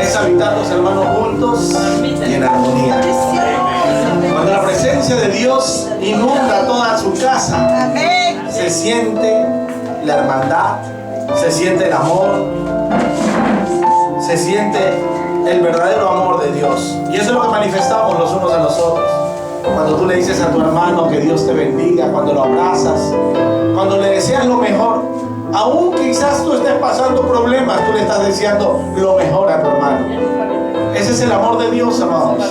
es habitar los hermanos juntos y en armonía. Cuando la presencia de Dios inunda toda su casa, se siente la hermandad, se siente el amor, se siente el verdadero amor de Dios. Y eso es lo que manifestamos los unos a los otros. Cuando tú le dices a tu hermano que Dios te bendiga, cuando lo abrazas, cuando le deseas lo mejor, aún quizás tú estés pasando problemas, tú le estás deseando lo mejor a tu hermano. Ese es el amor de Dios, amados.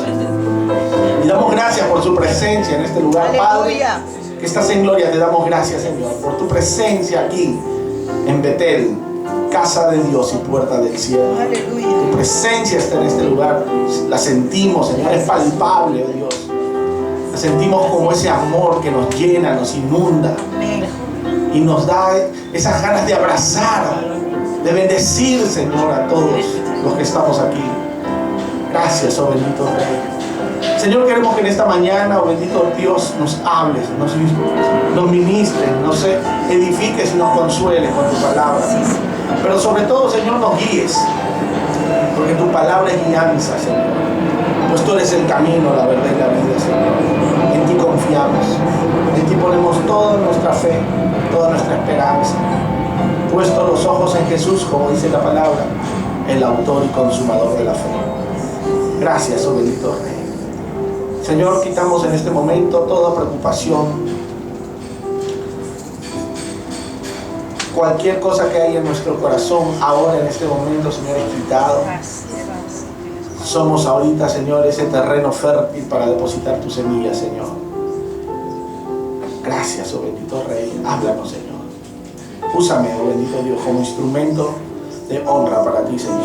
Y damos gracias por su presencia en este lugar. Padre, que estás en gloria, te damos gracias, Señor, por tu presencia aquí en Betel, casa de Dios y puerta del cielo. Tu presencia está en este lugar, la sentimos, Señor, es palpable, oh Dios. La sentimos como ese amor que nos llena, nos inunda y nos da esas ganas de abrazar, de bendecir, Señor, a todos los que estamos aquí. Gracias, oh bendito Rey. Señor, queremos que en esta mañana, oh bendito Dios, nos hables, nos ministres, nos edifiques y nos consueles con tu palabra. Pero sobre todo, Señor, nos guíes, porque tu palabra es guianza, Señor. Pues tú eres el camino, la verdad y la vida, Señor. En ti confiamos, en ti ponemos toda nuestra fe, toda nuestra esperanza. Puesto los ojos en Jesús, como dice la palabra, el autor y consumador de la fe. Gracias, oh bendito Rey. Señor, quitamos en este momento toda preocupación, cualquier cosa que haya en nuestro corazón ahora en este momento, Señor, es quitado. Somos ahorita, Señor, ese terreno fértil para depositar tu semilla, Señor. Gracias, oh bendito Rey. Háblanos, Señor. Úsame, oh bendito Dios, como instrumento de honra para ti, Señor,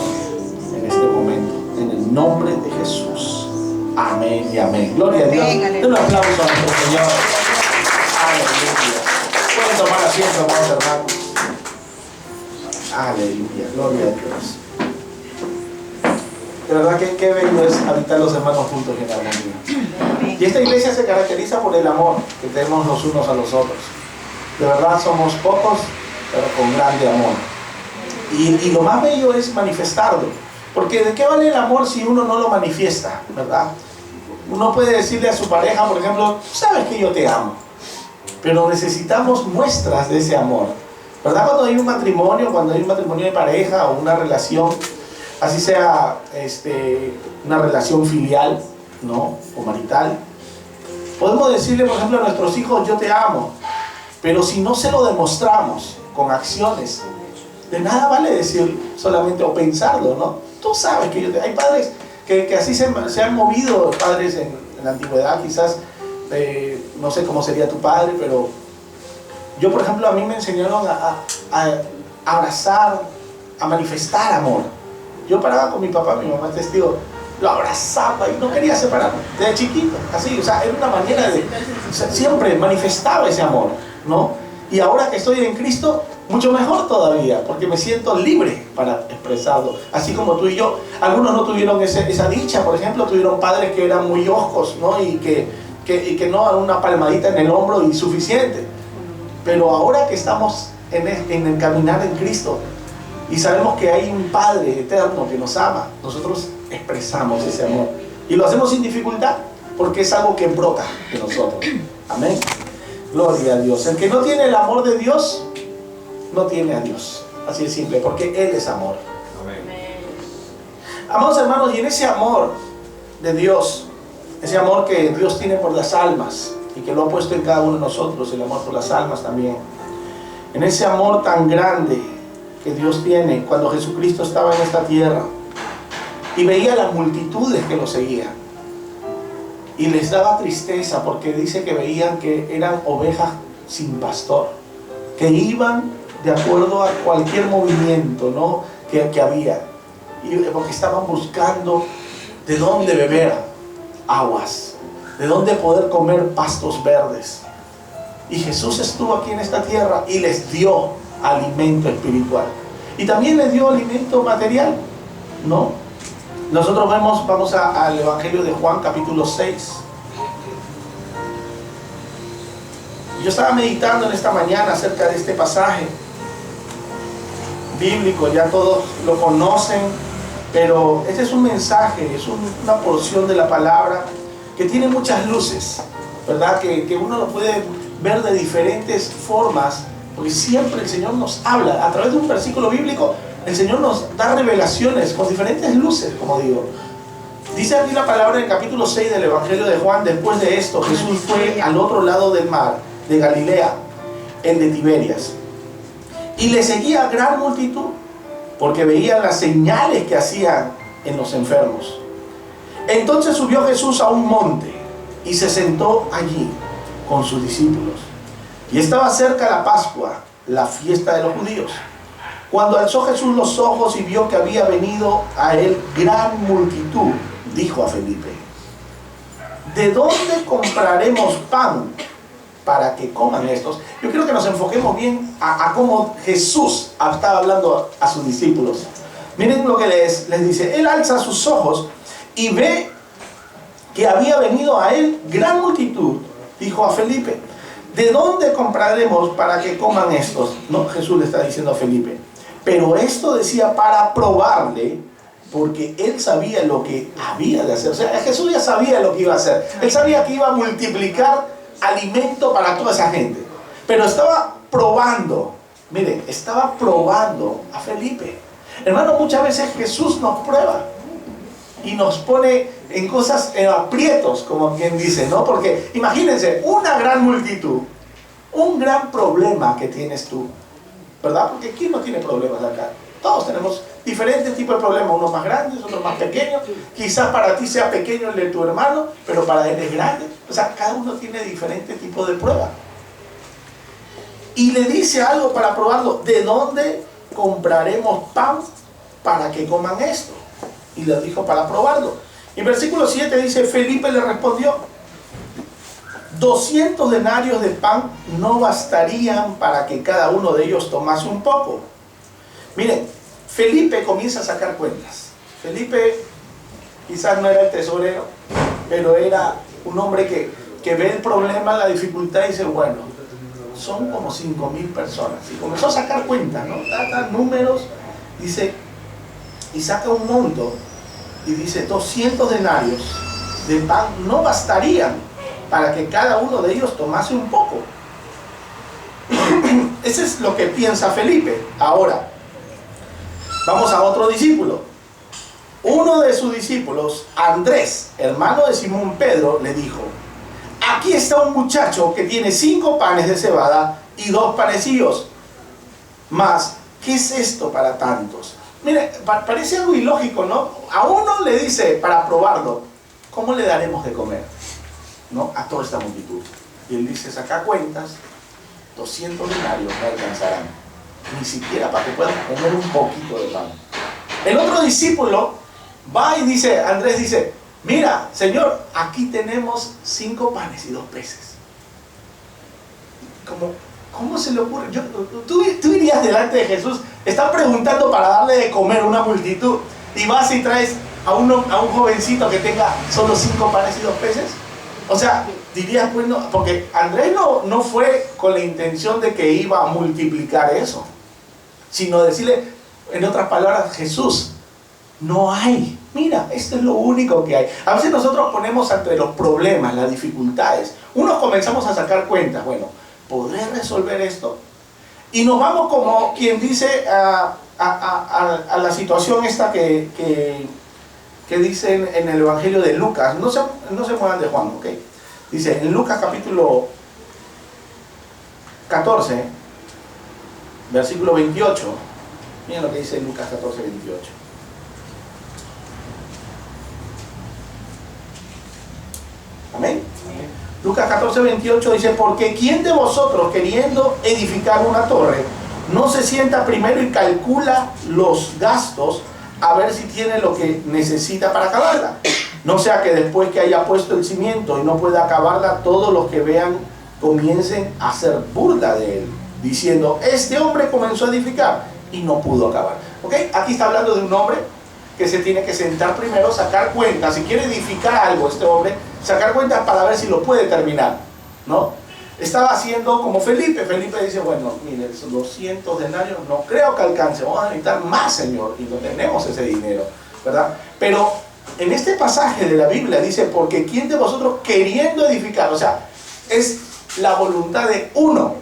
en este momento. En el nombre de Jesús. Amén y amén. Gloria a Dios. Den un aplauso a nuestro Señor. Aleluya. Pueden tomar asiento, amados hermanos. Aleluya. Gloria a Dios. De verdad que qué bello es habitar los hermanos juntos en armonía. Y esta iglesia se caracteriza por el amor que tenemos los unos a los otros. De verdad somos pocos, pero con grande amor. Y lo más bello es manifestarlo. Porque ¿de qué vale el amor si uno no lo manifiesta? ¿Verdad? Uno puede decirle a su pareja, por ejemplo, sabes que yo te amo. Pero necesitamos muestras de ese amor. ¿Verdad? Cuando hay un matrimonio de pareja o una relación, así sea una relación filial, ¿no? O marital, podemos decirle, por ejemplo, a nuestros hijos, yo te amo. Pero si no se lo demostramos con acciones, de nada vale decir solamente o pensarlo, ¿no? Tú sabes que yo te... Hay padres que así se han movido, padres en la antigüedad, quizás, no sé cómo sería tu padre, pero yo, por ejemplo, a mí me enseñaron a abrazar, a manifestar amor. Yo paraba con mi papá, mi mamá es testigo, lo abrazaba y no quería separarme, desde chiquito, así, o sea, era una manera de... O sea, siempre manifestaba ese amor, ¿no? Y ahora que estoy en Cristo, mucho mejor todavía, porque me siento libre para expresarlo. Así como tú y yo, algunos no tuvieron esa dicha, por ejemplo, tuvieron padres que eran muy hoscos, ¿no? Y que no, una palmadita en el hombro y suficiente. Pero ahora que estamos en el caminar en Cristo y sabemos que hay un Padre eterno que nos ama, nosotros expresamos ese amor. Y lo hacemos sin dificultad, porque es algo que brota de nosotros. Amén. Gloria a Dios. El que no tiene el amor de Dios, no tiene a Dios. Así de simple, porque Él es amor. Amén. Amados hermanos, y en ese amor de Dios, ese amor que Dios tiene por las almas y que lo ha puesto en cada uno de nosotros, el amor por las almas también, en ese amor tan grande que Dios tiene, cuando Jesucristo estaba en esta tierra y veía las multitudes que lo seguían y les daba tristeza, porque dice que veían que eran ovejas sin pastor, que iban de acuerdo a cualquier movimiento, ¿no? que había, y porque estaban buscando de dónde beber aguas, de dónde poder comer pastos verdes. Y Jesús estuvo aquí en esta tierra y les dio alimento espiritual y también les dio alimento material, ¿no? Nosotros vamos al Evangelio de Juan, capítulo 6. Yo estaba meditando en esta mañana acerca de este pasaje bíblico, ya todos lo conocen, Pero este es un mensaje, es una porción de la palabra que tiene muchas luces, ¿verdad? Que uno lo puede ver de diferentes formas, porque siempre el Señor nos habla. A través de un versículo bíblico, el Señor nos da revelaciones con diferentes luces, como digo. Dice aquí la palabra en el capítulo 6 del Evangelio de Juan: después de esto, Jesús fue al otro lado del mar, de Galilea, el de Tiberias. Y le seguía gran multitud, porque veían las señales que hacían en los enfermos. Entonces subió Jesús a un monte y se sentó allí con sus discípulos. Y estaba cerca la Pascua, la fiesta de los judíos. Cuando alzó Jesús los ojos y vio que había venido a él gran multitud, dijo a Felipe: ¿de dónde compraremos pan para que coman estos? Yo quiero que nos enfoquemos bien a cómo Jesús estaba hablando a sus discípulos. Miren lo que les dice. Él alza sus ojos y ve que había venido a él gran multitud. Dijo a Felipe: ¿de dónde compraremos para que coman estos? No, Jesús le está diciendo a Felipe. Pero esto decía para probarle, porque él sabía lo que había de hacer. O sea, Jesús ya sabía lo que iba a hacer. Él sabía que iba a multiplicar alimento para toda esa gente. Pero estaba probando. Miren, estaba probando a Felipe. Hermano, muchas veces Jesús nos prueba y nos pone en cosas, en aprietos, como quien dice, ¿no? Porque imagínense, una gran multitud, un gran problema que tienes tú, ¿verdad? Porque ¿quién no tiene problemas acá? Todos tenemos diferentes tipos de problemas, unos más grandes, otros más pequeños. Quizás para ti sea pequeño el de tu hermano, pero para él es grande. O sea, cada uno tiene diferentes tipos de pruebas. Y le dice algo para probarlo: ¿de dónde compraremos pan para que coman esto? Y le dijo para probarlo. En versículo 7 dice: Felipe le respondió: 200 denarios de pan no bastarían para que cada uno de ellos tomase un poco. Miren, Felipe comienza a sacar cuentas. Felipe quizás no era el tesorero, pero era un hombre que ve el problema, la dificultad y dice: bueno, son como 5,000 personas. Y comenzó a sacar cuentas, ¿no? Saca números, dice, y saca un monto y dice: 200 denarios de pan no bastarían para que cada uno de ellos tomase un poco. Ese es lo que piensa Felipe. Ahora, vamos a otro discípulo. Uno de sus discípulos, Andrés, hermano de Simón Pedro, le dijo: aquí está un muchacho que tiene 5 panes de cebada y 2 panecillos. Mas, ¿qué es esto para tantos? Mire, parece algo ilógico, ¿no? A uno le dice, para probarlo, ¿cómo le daremos de comer, ¿no?, a toda esta multitud? Y él dice: saca cuentas, 200 denarios no alcanzarán, ni siquiera para que puedan comer un poquito de pan. El otro discípulo va y dice, Andrés dice: mira, Señor, aquí tenemos 5 panes y 2 peces. ¿Cómo se le ocurre? Tú irías delante de Jesús, está preguntando para darle de comer a una multitud, y vas y traes a un jovencito que tenga solo 5 panes y 2 peces. O sea, dirías, pues no, porque Andrés no fue con la intención de que iba a multiplicar eso, sino decirle, en otras palabras: Jesús, no hay. Mira, esto es lo único que hay. A veces nosotros ponemos entre los problemas, las dificultades, unos comenzamos a sacar cuentas. Bueno, ¿podré resolver esto? Y nos vamos, como quien dice, a la situación esta que dice en el Evangelio de Lucas. No se muevan de Juan, ¿ok? Dice en Lucas capítulo 14, versículo 28. Miren lo que dice Lucas 14, 28. Amén. Lucas 14, 28 dice: porque ¿quién de vosotros, queriendo edificar una torre, no se sienta primero y calcula los gastos a ver si tiene lo que necesita para acabarla? No sea que después que haya puesto el cimiento y no pueda acabarla, todos los que vean comiencen a hacer burla de él, diciendo: este hombre comenzó a edificar y no pudo acabar. ¿Ok? Aquí está hablando de un hombre que se tiene que sentar primero, sacar cuentas. Si quiere edificar algo, este hombre, sacar cuentas para ver si lo puede terminar, ¿no? Estaba haciendo como Felipe. Felipe dice: bueno, mire, esos 200 denarios no creo que alcance, vamos a necesitar más, Señor, y no tenemos ese dinero. ¿verdad? Pero en este pasaje de la Biblia dice, porque ¿quién de vosotros queriendo edificar? O sea, es la voluntad de uno.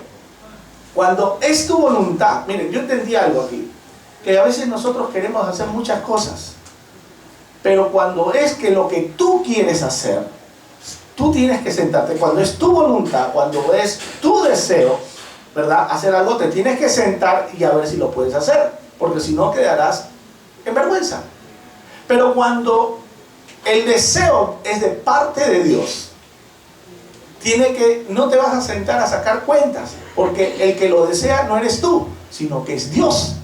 Cuando es tu voluntad, miren, yo entendí algo aquí, que a veces nosotros queremos hacer muchas cosas, pero cuando es que lo que tú quieres hacer, tú tienes que sentarte, cuando es tu voluntad, cuando es tu deseo, ¿verdad? Hacer algo, te tienes que sentar y a ver si lo puedes hacer, porque si no quedarás en vergüenza. Pero cuando el deseo es de parte de Dios, no te vas a sentar a sacar cuentas, porque el que lo desea no eres tú, sino que es Dios.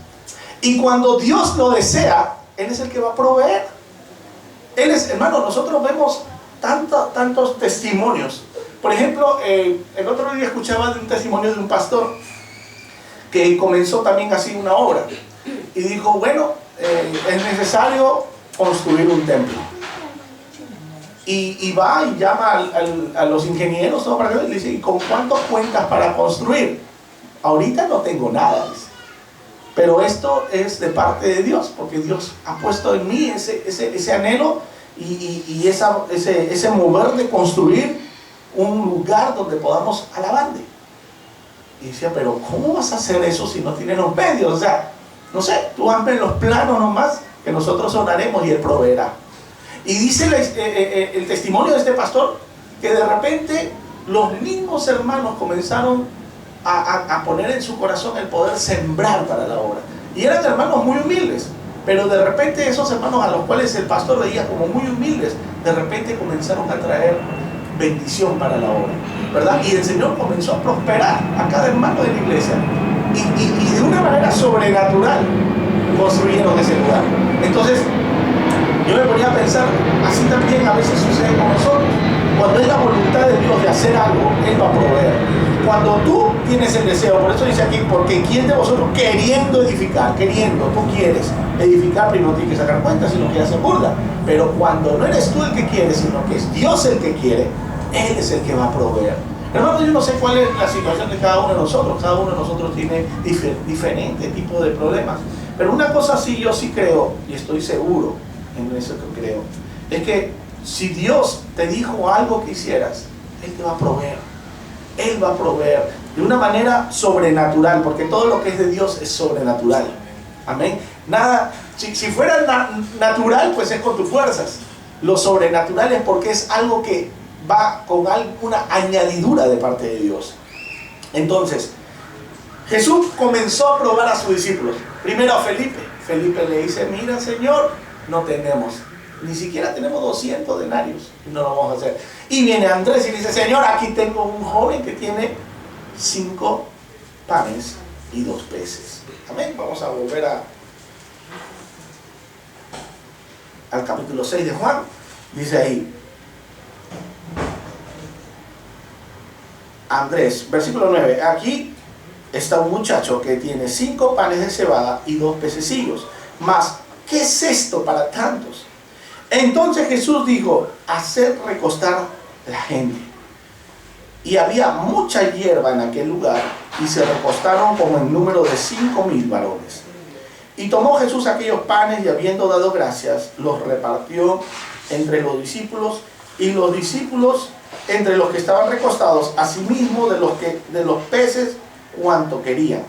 Y cuando Dios lo desea, Él es el que va a proveer. Él es, hermano, nosotros vemos tantos testimonios. Por ejemplo, el otro día escuchaba de un testimonio de un pastor que comenzó también así una obra y dijo, bueno, es necesario construir un templo. Y va y llama a los ingenieros, ¿no? Y le dice, ¿y con cuánto cuentas para construir? Ahorita no tengo nada, dice. Pero esto es de parte de Dios, porque Dios ha puesto en mí ese anhelo y ese mover de construir un lugar donde podamos alabarle. Y decía, pero ¿cómo vas a hacer eso si no tienes los medios? O sea, no sé, tú hazme los planos nomás, que nosotros oraremos y Él proveerá. Y dice el testimonio de este pastor, que de repente los mismos hermanos comenzaron a poner en su corazón el poder sembrar para la obra. Y eran hermanos muy humildes, pero de repente esos hermanos a los cuales el pastor veía como muy humildes, de repente comenzaron a traer bendición para la obra, ¿verdad? Y el Señor comenzó a prosperar a cada hermano de la iglesia. Y de una manera sobrenatural construyeron ese lugar. Entonces, yo me ponía a pensar, así también a veces sucede con nosotros. Cuando es la voluntad de Dios de hacer algo, Él va a proveer. Cuando tú tienes el deseo, por eso dice aquí, porque ¿quién de vosotros queriendo edificar, tú quieres edificar, pero no tienes que sacar cuentas, sino que hace burla? Pero cuando no eres tú el que quiere, sino que es Dios el que quiere, Él es el que va a proveer. Hermano, yo no sé cuál es la situación de cada uno de nosotros. Cada uno de nosotros tiene diferentes tipos de problemas. Pero una cosa sí, yo sí creo, y estoy seguro en eso que creo, es que si Dios te dijo algo que hicieras, Él te va a proveer. Él va a proveer de una manera sobrenatural, porque todo lo que es de Dios es sobrenatural. Amén. Nada, si fuera natural, pues es con tus fuerzas. Lo sobrenatural es porque es algo que va con alguna añadidura de parte de Dios. Entonces, Jesús comenzó a probar a sus discípulos. Primero a Felipe. Felipe le dice, mira, Señor, no tenemos, ni siquiera tenemos 200 denarios y no lo vamos a hacer. Y viene Andrés y dice, Señor, aquí tengo un joven que tiene 5 panes y 2 peces. Amén. Vamos a volver al capítulo 6 de Juan. Dice ahí, Andrés, versículo 9, aquí está un muchacho que tiene 5 panes de cebada y 2 pececillos. Mas, ¿qué es esto para tantos? Entonces Jesús dijo, haced recostar la gente. Y había mucha hierba en aquel lugar, y se recostaron como en número de 5,000 varones. Y tomó Jesús aquellos panes, y habiendo dado gracias, los repartió entre los discípulos, y los discípulos entre los que estaban recostados, asimismo de los peces cuanto querían.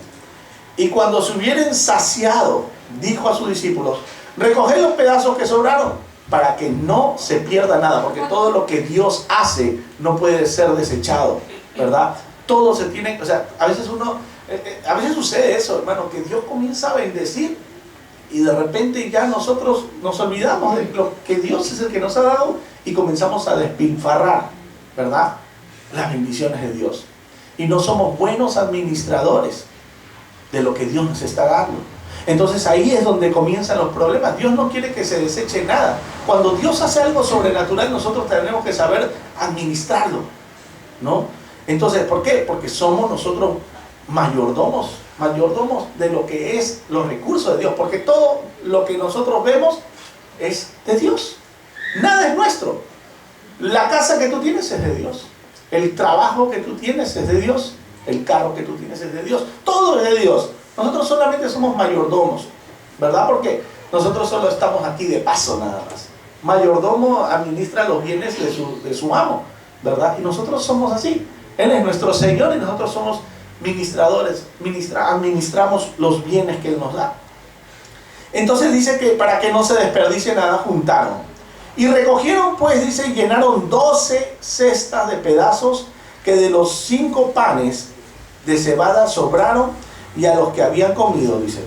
Y cuando se hubieran saciado, dijo a sus discípulos, recoged los pedazos que sobraron, para que no se pierda nada, porque todo lo que Dios hace no puede ser desechado, ¿verdad? Todo se tiene, o sea, a veces sucede eso, hermano, que Dios comienza a bendecir y de repente ya nosotros nos olvidamos de lo que Dios es el que nos ha dado y comenzamos a despilfarrar, ¿verdad?, las bendiciones de Dios. Y no somos buenos administradores de lo que Dios nos está dando. Entonces ahí es donde comienzan los problemas. Dios no quiere que se deseche nada. Cuando Dios hace algo sobrenatural, nosotros tenemos que saber administrarlo, ¿no? Entonces, ¿por qué? Porque somos nosotros mayordomos de lo que es los recursos de Dios. Porque todo lo que nosotros vemos es de Dios. Nada es nuestro. La casa que tú tienes es de Dios. El trabajo que tú tienes es de Dios. El carro que tú tienes es de Dios. Todo es de Dios. Nosotros solamente somos mayordomos, ¿verdad? Porque nosotros solo estamos aquí de paso nada más. Mayordomo administra los bienes de su amo, ¿verdad? Y nosotros somos así. Él es nuestro Señor y nosotros somos ministradores, administramos los bienes que Él nos da. Entonces dice que para que no se desperdicie nada, juntaron. Y recogieron, pues, dice, llenaron 12 cestas de pedazos que de los 5 panes de cebada sobraron, y a los que habían comido, dice.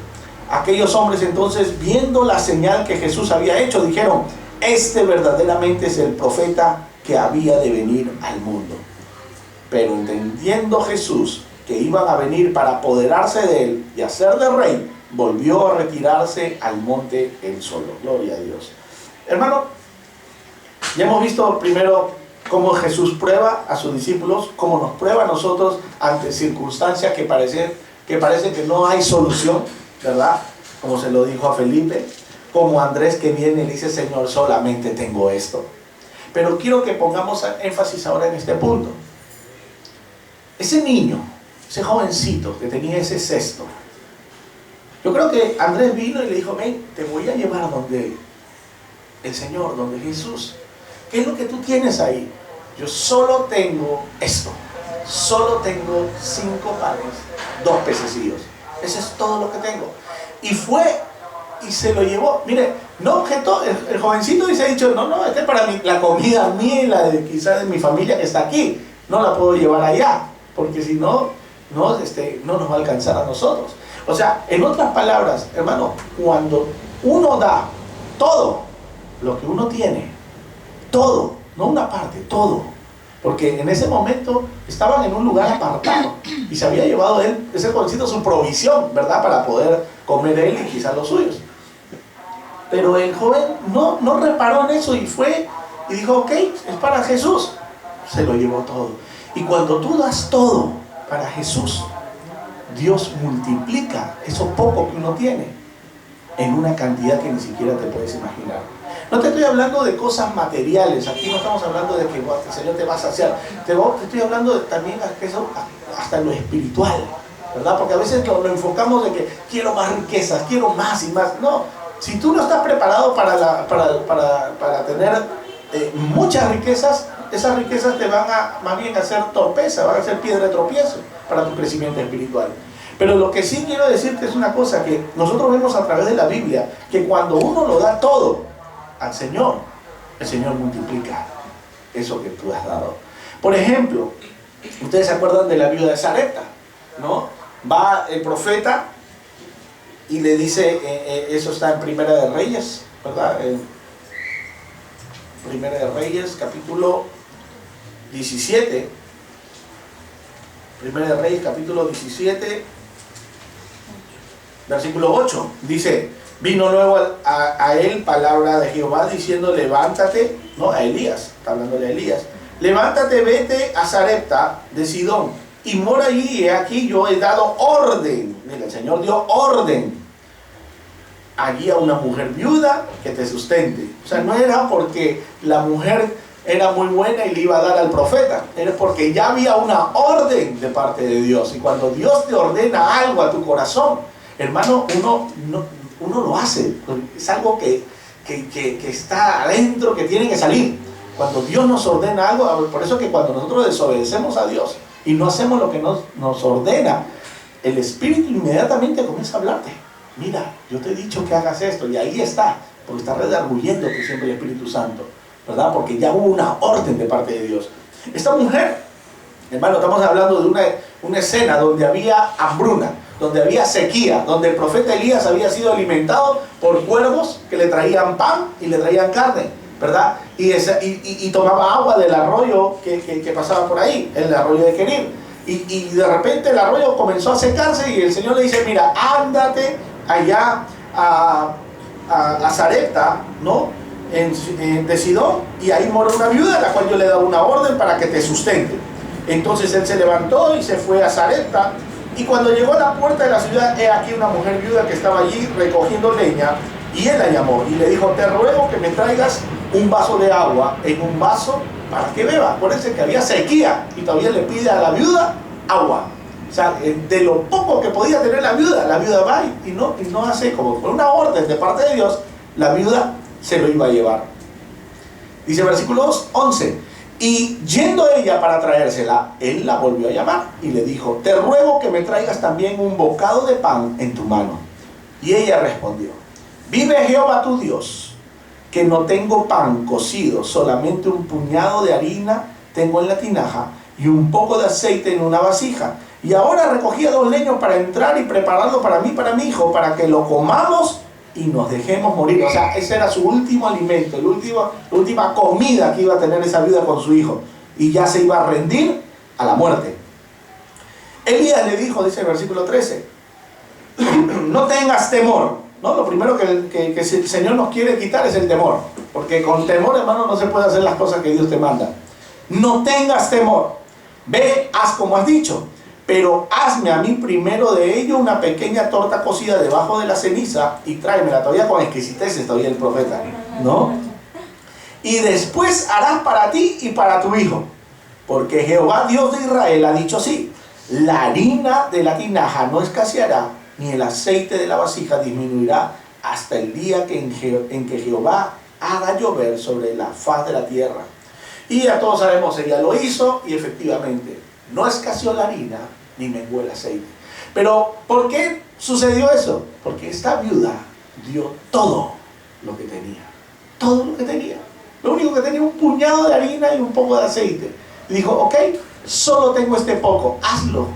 Aquellos hombres entonces, viendo la señal que Jesús había hecho, dijeron: este verdaderamente es el profeta que había de venir al mundo. Pero entendiendo Jesús que iban a venir para apoderarse de él y hacerle rey, volvió a retirarse al monte él solo. Gloria a Dios. Hermano, ya hemos visto primero cómo Jesús prueba a sus discípulos, cómo nos prueba a nosotros ante circunstancias que parece que no hay solución, ¿verdad? Como se lo dijo a Felipe, como Andrés que viene y le dice: Señor, solamente tengo esto. Pero quiero que pongamos énfasis ahora en este punto. Ese niño, ese jovencito que tenía ese cesto, yo creo que Andrés vino y le dijo: ven, te voy a llevar donde el Señor, donde Jesús. ¿Qué es lo que tú tienes ahí? Yo solo tengo esto. Solo tengo 5 panes, 2 pececillos. Eso es todo lo que tengo. Y fue y se lo llevó. Mire, no objetó. El jovencito dice: ha dicho, no, esta es para la comida mía y la de quizás de mi familia que está aquí. No la puedo llevar allá, porque si no nos va a alcanzar a nosotros. O sea, en otras palabras, hermano, cuando uno da todo lo que uno tiene, todo, no una parte, todo, porque en ese momento estaban en un lugar apartado y se había llevado él, ese jovencito, su provisión, ¿verdad?, para poder comer él y quizás los suyos. Pero el joven no reparó en eso y fue y dijo: ok, es para Jesús. Se lo llevó todo. Y cuando tú das todo para Jesús, Dios multiplica eso poco que uno tiene en una cantidad que ni siquiera te puedes imaginar. No te estoy hablando de cosas materiales, aquí no estamos hablando de que el Señor te va a saciar. Te estoy hablando también hasta lo espiritual, ¿verdad? Porque a veces lo enfocamos de que quiero más riquezas, quiero más y más. No, si tú no estás preparado para tener muchas riquezas, esas riquezas te van a más bien a hacer torpeza, van a ser piedra de tropiezo para tu crecimiento espiritual. Pero lo que sí quiero decirte es una cosa que nosotros vemos a través de la Biblia, que cuando uno lo da todo al Señor, el Señor multiplica eso que tú has dado. Por ejemplo, ustedes se acuerdan de la viuda de Sarepta, ¿no? Va el profeta y le dice, eso está en Primera de Reyes, ¿verdad? En Primera de Reyes, capítulo 17. Primera de Reyes, capítulo 17, versículo 8. Dice: vino luego a él palabra de Jehová diciendo: levántate, no, a Elías, está hablando de Elías, levántate, vete a Sarepta de Sidón y mora allí, y aquí yo he dado orden. Mira, el Señor dio orden allí a una mujer viuda que te sustente. O sea, no era porque la mujer era muy buena y le iba a dar al profeta, era porque ya había una orden de parte de Dios. Y cuando Dios te ordena algo a tu corazón, hermano, uno lo hace. Es algo que está adentro, que tiene que salir. Cuando Dios nos ordena algo, por eso que cuando nosotros desobedecemos a Dios y no hacemos lo que nos ordena, el Espíritu inmediatamente comienza a hablarte. Mira, yo te he dicho que hagas esto, y ahí está, porque está redarguyéndote siempre el Espíritu Santo, ¿verdad? Porque ya hubo una orden de parte de Dios. Esta mujer, hermano, estamos hablando de una escena donde había hambruna, donde había sequía, donde el profeta Elías había sido alimentado por cuervos que le traían pan y le traían carne, ¿verdad? Y tomaba agua del arroyo que pasaba por ahí, el arroyo de Querir. Y de repente el arroyo comenzó a secarse y el Señor le dice: mira, ándate allá a Sarepta, ¿no?, de Sidón, y ahí mora una viuda a la cual yo le he dado una orden para que te sustente. Entonces él se levantó y se fue a Sarepta, y cuando llegó a la puerta de la ciudad, he aquí una mujer viuda que estaba allí recogiendo leña, y él la llamó y le dijo: te ruego que me traigas un vaso de agua en un vaso para que beba. Acuérdense que había sequía y todavía le pide a la viuda agua. O sea, de lo poco que podía tener la viuda va y no hace como por una orden de parte de Dios, la viuda se lo iba a llevar. Dice versículo 11, y yendo ella para traérsela, él la volvió a llamar y le dijo, te ruego que me traigas también un bocado de pan en tu mano. Y ella respondió, vive Jehová tu Dios, que no tengo pan cocido, solamente un puñado de harina tengo en la tinaja y un poco de aceite en una vasija. Y ahora recogía 2 leños para entrar y prepararlo para mí, para mi hijo, para que lo comamos y nos dejemos morir. O sea, ese era su último alimento, la última comida que iba a tener esa viuda con su hijo. Y ya se iba a rendir a la muerte. Elías le dijo, dice el versículo 13, no tengas temor, ¿no? Lo primero que el Señor nos quiere quitar es el temor. Porque con temor, hermano, no se puede hacer las cosas que Dios te manda. No tengas temor. Ve, haz como has dicho. Pero hazme a mí primero de ello una pequeña torta cocida debajo de la ceniza y tráemela, todavía con exquisiteces todavía el profeta, ¿no? Y después harás para ti y para tu hijo, porque Jehová Dios de Israel ha dicho así, la harina de la tinaja no escaseará, ni el aceite de la vasija disminuirá hasta el día en que Jehová haga llover sobre la faz de la tierra. Y ya todos sabemos, ella lo hizo y efectivamente no escaseó la harina ni menguó el aceite. Pero ¿por qué sucedió eso? Porque esta viuda dio todo lo que tenía. Todo lo que tenía. Lo único que tenía, un puñado de harina y un poco de aceite. Y dijo, ok, solo tengo este poco, hazlo.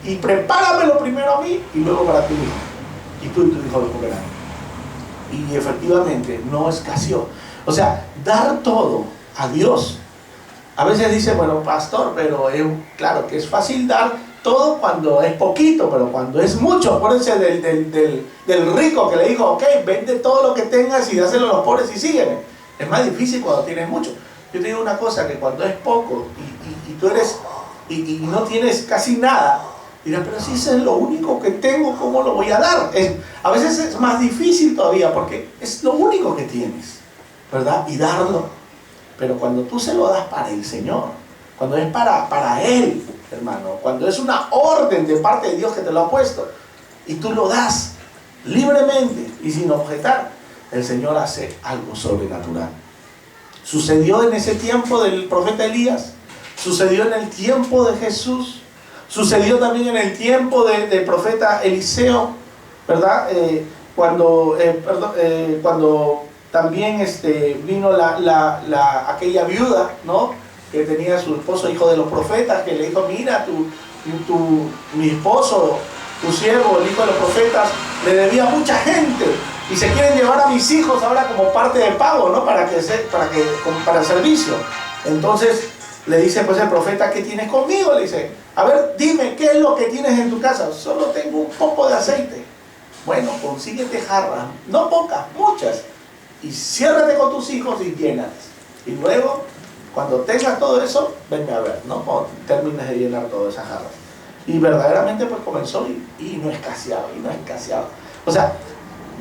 Y prepáramelo primero a mí y luego para tu hijo. Y tú y tu hijo lo comerán. Y efectivamente no escaseó. O sea, dar todo a Dios. A veces dice, bueno, pastor, pero claro que es fácil dar todo cuando es poquito, pero cuando es mucho. Acuérdense del rico que le dijo, ok, vende todo lo que tengas y dáselo a los pobres y sígueme. Es más difícil cuando tienes mucho. Yo te digo una cosa, que cuando es poco y tú eres y no tienes casi nada, dirás, pero si eso es lo único que tengo, ¿cómo lo voy a dar? A veces es más difícil todavía porque es lo único que tienes, ¿verdad? Y darlo. Pero cuando tú se lo das para el Señor, cuando es para Él, hermano, cuando es una orden de parte de Dios que te lo ha puesto, y tú lo das libremente y sin objetar, el Señor hace algo sobrenatural. Sucedió en ese tiempo del profeta Elías, sucedió en el tiempo de Jesús, sucedió también en el tiempo del profeta Eliseo, ¿verdad? Cuando también vino aquella viuda, ¿no? Que tenía a su esposo, hijo de los profetas, que le dijo, mira, mi esposo, tu siervo, el hijo de los profetas, le debía a mucha gente y se quieren llevar a mis hijos ahora como parte de pago, ¿no? Para el servicio. Entonces le dice pues el profeta, ¿qué tienes conmigo? Le dice, a ver, dime, ¿qué es lo que tienes en tu casa? Solo tengo un poco de aceite. Bueno, consíguete jarras, no pocas, muchas, y ciérrate con tus hijos y llénalas. Y luego, cuando tengas todo eso, venme a ver, ¿no? Cuando termines de llenar todas esas jarras. Y verdaderamente pues comenzó y no escaseaba, y no escaseaba. O sea,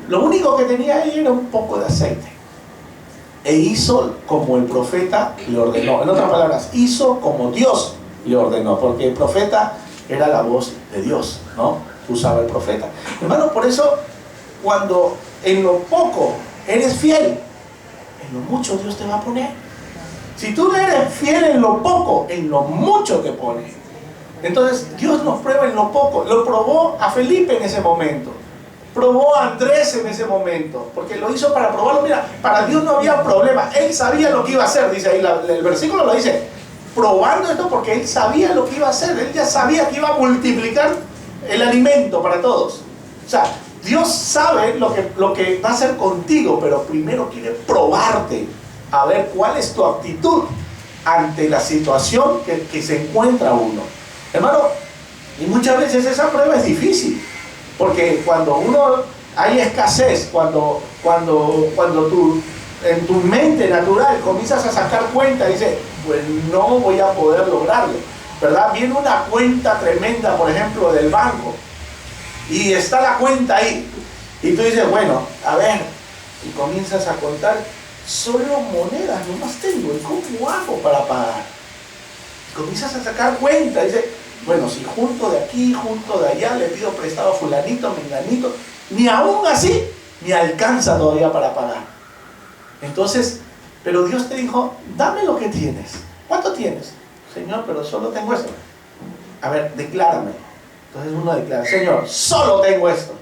lo único que tenía ella era un poco de aceite. E hizo como el profeta le ordenó. En otras palabras, hizo como Dios le ordenó, porque el profeta era la voz de Dios, ¿no? Usaba el profeta. Hermano, por eso, cuando en lo poco eres fiel, en lo mucho Dios te va a poner. Si tú eres fiel en lo poco, en lo mucho te pone. Entonces, Dios nos prueba en lo poco. Lo probó a Felipe en ese momento. Probó a Andrés en ese momento, porque lo hizo para probarlo. Mira, para Dios no había problema. Él sabía lo que iba a hacer, dice ahí, el versículo lo dice, probando esto porque él sabía lo que iba a hacer. Él ya sabía que iba a multiplicar el alimento para todos. O sea, Dios sabe lo que va a hacer contigo, pero primero quiere probarte, a ver cuál es tu actitud ante la situación que se encuentra uno. Hermano, y muchas veces esa prueba es difícil, porque cuando hay escasez, cuando tú en tu mente natural comienzas a sacar cuenta y dices, pues no voy a poder lograrlo, ¿verdad? Viene una cuenta tremenda, por ejemplo, del banco, y está la cuenta ahí, y tú dices, bueno, a ver, y comienzas a contar, solo monedas nomás tengo, ¿y cómo hago para pagar? Y comienzas a sacar cuenta, y dices, Bueno, si junto de aquí, junto de allá, le pido prestado a fulanito, menganito, ni aún así me alcanza todavía para pagar. Entonces, pero Dios te dijo, dame lo que tienes. ¿Cuánto tienes? Señor, pero solo tengo esto. A ver, declárame. Entonces uno declara, Señor, solo tengo esto.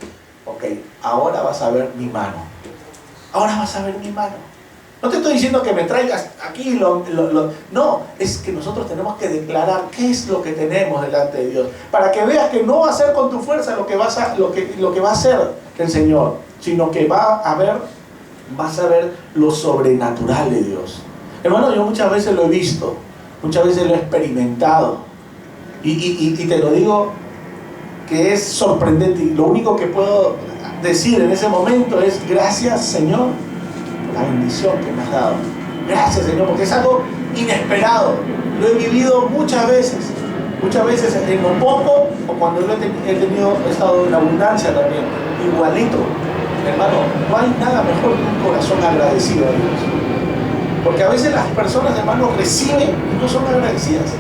Ok, ahora vas a ver mi mano. Ahora vas a ver mi mano. No te estoy diciendo que me traigas aquí no, es que nosotros tenemos que declarar qué es lo que tenemos delante de Dios, para que veas que no va a ser con tu fuerza lo que va a hacer el Señor, sino que vas a ver lo sobrenatural de Dios. Hermano, yo muchas veces lo he visto, muchas veces lo he experimentado, y te lo digo que es sorprendente, y lo único que puedo decir en ese momento es gracias, Señor, la bendición que me has dado. Gracias, Señor, porque es algo inesperado. Lo he vivido muchas veces en lo poco, o cuando he estado en abundancia también, igualito. Hermano, no hay nada mejor que un corazón agradecido a Dios, porque a veces las personas, hermano, reciben y no son agradecidas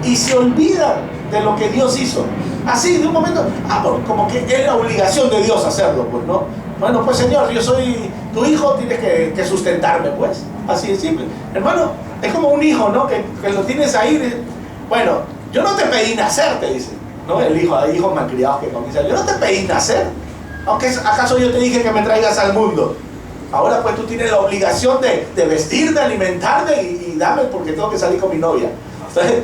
y se olvidan de lo que Dios hizo. Así, de un momento, como que es la obligación de Dios hacerlo, pues, ¿no? Bueno, pues, Señor, yo soy tu hijo, tienes que sustentarme, pues. Así de simple. Hermano, es como un hijo, ¿no? Que lo tienes ahí. Bueno, yo no te pedí nacer, te dice, ¿no? El hijo, hay hijos malcriados que comienzan, yo no te pedí nacer. ¿Acaso yo te dije que me traigas al mundo? Ahora pues tú tienes la obligación de vestirme, alimentarme y darme porque tengo que salir con mi novia. Entonces,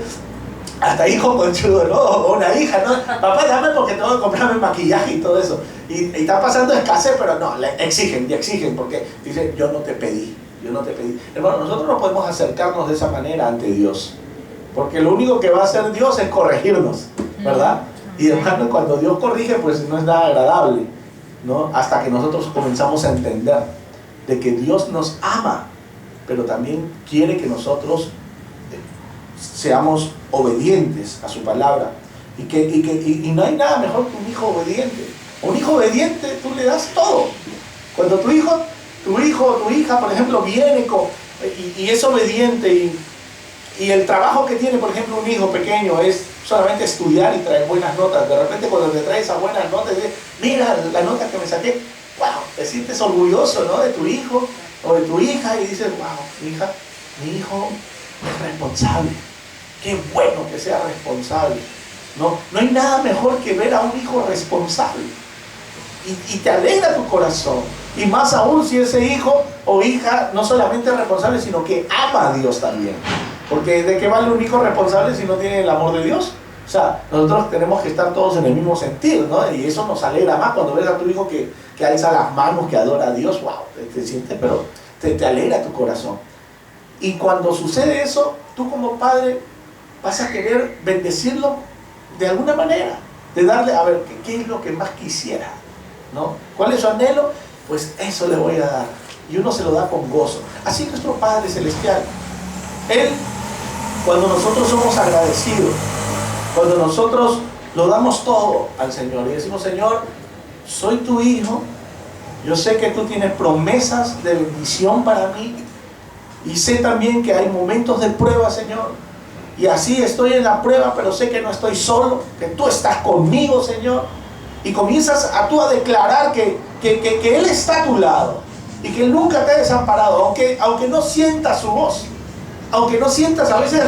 hasta hijo conchudo, ¿no? O una hija, ¿no? Papá, dame porque tengo que comprarme maquillaje y todo eso. Y está pasando escasez, pero no, le exigen porque dicen, yo no te pedí. Hermano, nosotros no podemos acercarnos de esa manera ante Dios, porque lo único que va a hacer Dios es corregirnos, ¿verdad? Y hermano, cuando Dios corrige, pues no es nada agradable, ¿no? Hasta que nosotros comenzamos a entender de que Dios nos ama, pero también quiere que nosotros seamos obedientes a su palabra, y no hay nada mejor que un hijo obediente. A un hijo obediente tú le das todo. Cuando tu hijo o tu hija, por ejemplo, viene y es obediente, y el trabajo que tiene, por ejemplo, un hijo pequeño es solamente estudiar y traer buenas notas. De repente cuando te traes esas buenas notas, dices, mira la nota que me saqué, wow, te sientes orgulloso, ¿no? De tu hijo o de tu hija, y dices, wow, mi hijo es responsable. Qué bueno que sea responsable. No hay nada mejor que ver a un hijo responsable. Y te alegra tu corazón. Y más aún si ese hijo o hija no solamente es responsable, sino que ama a Dios también. Porque ¿de qué vale un hijo responsable si no tiene el amor de Dios? O sea, nosotros tenemos que estar todos en el mismo sentido, ¿no? Y eso nos alegra más cuando ves a tu hijo que alza las manos, que adora a Dios. Wow, te sientes, pero te alegra tu corazón. Y cuando sucede eso, tú como padre vas a querer bendecirlo de alguna manera, de darle, a ver, ¿qué es lo que más quisiera? ¿No? ¿Cuál es su anhelo? Pues eso le voy a dar. Y uno se lo da con gozo. Así nuestro Padre Celestial. Él, cuando nosotros somos agradecidos, cuando nosotros lo damos todo al Señor y decimos, Señor, soy tu hijo, yo sé que tú tienes promesas de bendición para mí, y sé también que hay momentos de prueba, Señor, y así estoy en la prueba, pero sé que no estoy solo, que tú estás conmigo, Señor. Y comienzas a declarar que Él está a tu lado y que Él nunca te ha desamparado, aunque no sientas su voz, aunque no sientas a veces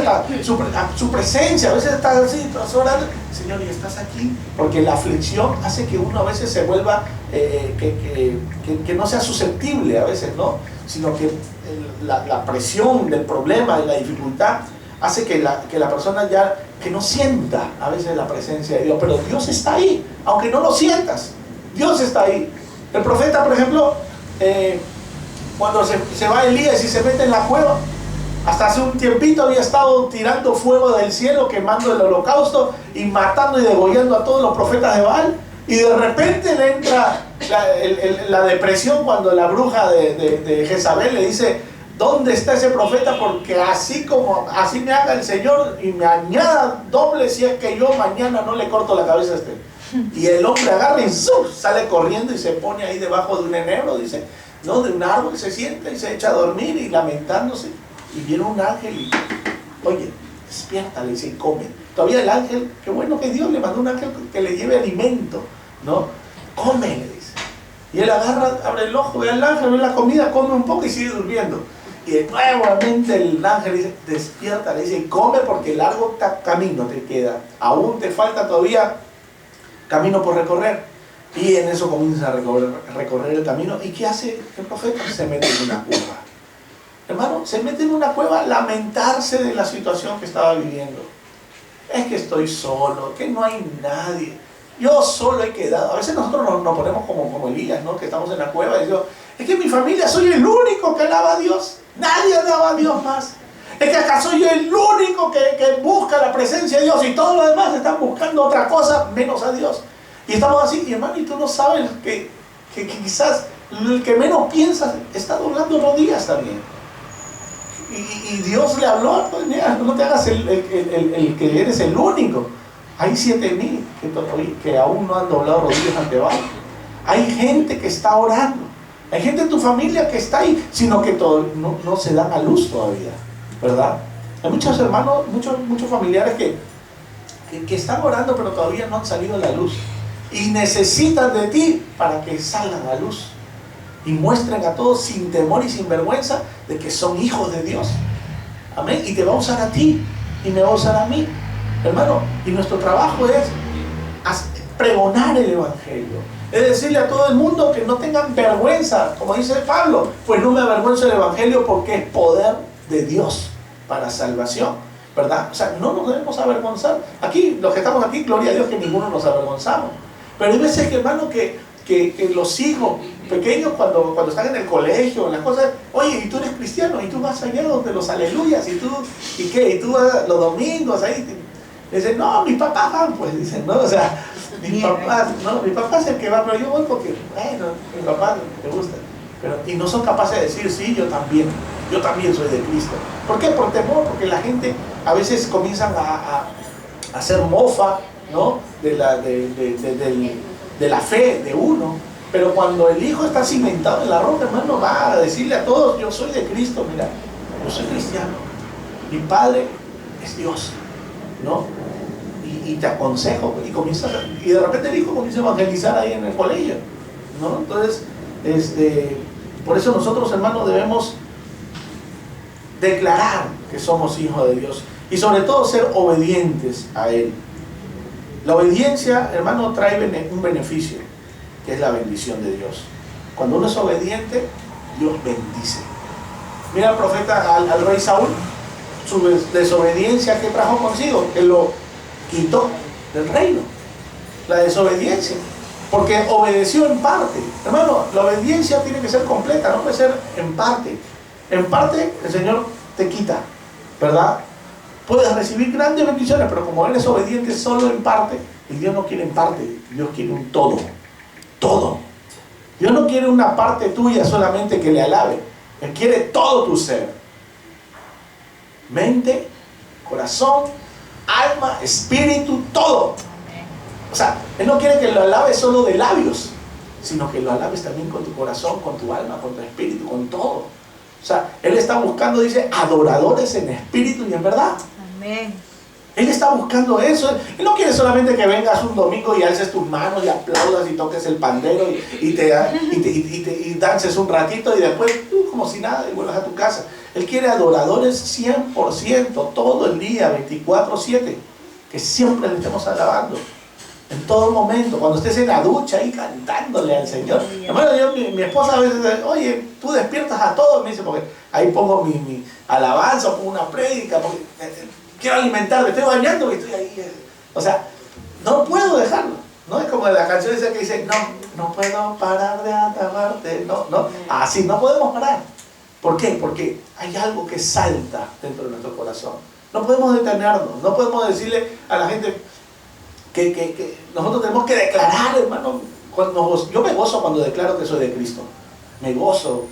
su presencia, a veces estás así, estás orando, Señor, y estás aquí, porque la aflicción hace que uno a veces se vuelva, que no sea susceptible a veces, ¿no? Sino que la presión del problema, de la dificultad, hace que la persona ya que no sienta a veces la presencia de Dios, pero Dios está ahí, aunque no lo sientas, Dios está ahí. El profeta, por ejemplo, cuando se va Elías y se mete en la cueva, hasta hace un tiempito había estado tirando fuego del cielo, quemando el holocausto y matando y degollando a todos los profetas de Baal, y de repente le entra la depresión cuando la bruja de Jezabel le dice, ¿dónde está ese profeta? Porque así me haga el Señor y me añada doble si es que yo mañana no le corto la cabeza a este. Y el hombre agarra y sale corriendo y se pone ahí debajo de un enebro, dice, no, de un árbol, se sienta y se echa a dormir y lamentándose. Y viene un ángel y, oye, despierta, le dice, y come. Todavía el ángel, qué bueno que Dios le mandó un ángel que le lleve alimento, ¿no? Come, le dice. Y él agarra, abre el ojo, ve al ángel, ve la comida, come un poco y sigue durmiendo. Y nuevamente el ángel dice, despierta, le dice, y come porque largo camino te queda. Aún te falta todavía camino por recorrer. Y en eso comienza a recorrer el camino. ¿Y qué hace el profeta? Se mete en una cueva. Hermano, se mete en una cueva a lamentarse de la situación que estaba viviendo. Es que estoy solo, que no hay nadie. Yo solo he quedado. A veces nosotros nos ponemos como Elías, ¿no? Que estamos en la cueva y decimos, es que en mi familia soy el único que alaba a Dios. Nadie alaba a Dios más. Es que acá soy yo el único que busca la presencia de Dios y todos los demás están buscando otra cosa menos a Dios. Y estamos así, y hermano, y tú no sabes que quizás el que menos piensas está doblando rodillas también. Y Dios le habló, pues mira, no te hagas el que eres el único. Hay 7,000 que aún no han doblado rodillas ante Baal. Hay gente que está orando. Hay gente en tu familia que está ahí, sino que no se dan a luz todavía, ¿verdad? Hay muchos hermanos, muchos familiares que están orando, pero todavía no han salido a la luz. Y necesitan de ti para que salgan a la luz. Y muestren a todos sin temor y sin vergüenza de que son hijos de Dios. Amén. Y te va a usar a ti y me va a usar a mí, hermano. Y nuestro trabajo es pregonar el evangelio. Es decirle a todo el mundo que no tengan vergüenza, como dice Pablo, pues no me avergüenzo del evangelio porque es poder de Dios para salvación, ¿verdad? O sea, no nos debemos avergonzar. Aquí, los que estamos aquí, gloria a Dios que ninguno nos avergonzamos. Pero hay veces que, hermano, que los hijos pequeños cuando están en el colegio, en las cosas, oye, y tú eres cristiano, y tú vas allá donde los aleluyas, y tú vas los domingos ahí, dicen, no, mis papás van, pues, dicen, no, o sea, mi papá es el que va, pero yo voy porque, bueno, mi papá me gusta, pero, y no son capaces de decir, sí, yo también soy de Cristo. ¿Por qué? Por temor, porque la gente a veces comienzan a hacer mofa, ¿no? de la fe de uno. Pero cuando el hijo está cimentado en la roca, hermano, va a decirle a todos, yo soy de Cristo, mira, yo soy cristiano, mi padre es Dios, ¿no? Y te aconsejo, y de repente el hijo comienza a evangelizar ahí en el colegio, ¿no? Entonces, por eso nosotros, hermanos, debemos declarar que somos hijos de Dios y sobre todo ser obedientes a Él. La obediencia, hermano, trae un beneficio, que es la bendición de Dios. Cuando uno es obediente, Dios bendice. Mira el profeta al rey Saúl, su desobediencia que trajo consigo, que lo quitó del reino. La desobediencia, porque obedeció en parte. Hermano, la obediencia tiene que ser completa, no puede ser en parte. En parte el Señor te quita, ¿verdad? Puedes recibir grandes bendiciones, pero como eres obediente solo en parte, y Dios no quiere en parte, Dios quiere un todo. Todo. Dios no quiere una parte tuya solamente que le alabe. Él quiere todo tu ser. Mente, corazón, alma, espíritu, todo. O sea, Él no quiere que lo alabes solo de labios, sino que lo alabes también con tu corazón, con tu alma, con tu espíritu, con todo. O sea, Él está buscando, dice, adoradores en espíritu y en verdad. Amén. Él está buscando eso. Él no quiere solamente que vengas un domingo y alces tus manos y aplaudas y toques el pandero y dances un ratito y después como si nada y vuelvas a tu casa. Él quiere adoradores 100%, todo el día, 24/7, que siempre le estemos alabando. En todo momento, cuando estés en la ducha ahí cantándole al Señor. Hermano, mi esposa a veces dice, oye, tú despiertas a todos, me dice, porque ahí pongo mi alabanza, pongo una prédica, porque quiero alimentarme, estoy bañando y estoy ahí. O sea, no puedo dejarlo. No es como la canción esa que dice, no puedo parar de alabarte. No, así no podemos parar. ¿Por qué? Porque hay algo que salta dentro de nuestro corazón. No podemos detenernos, no podemos decirle a la gente que nosotros tenemos que declarar, hermano. Yo me gozo cuando declaro que soy de Cristo. Me gozo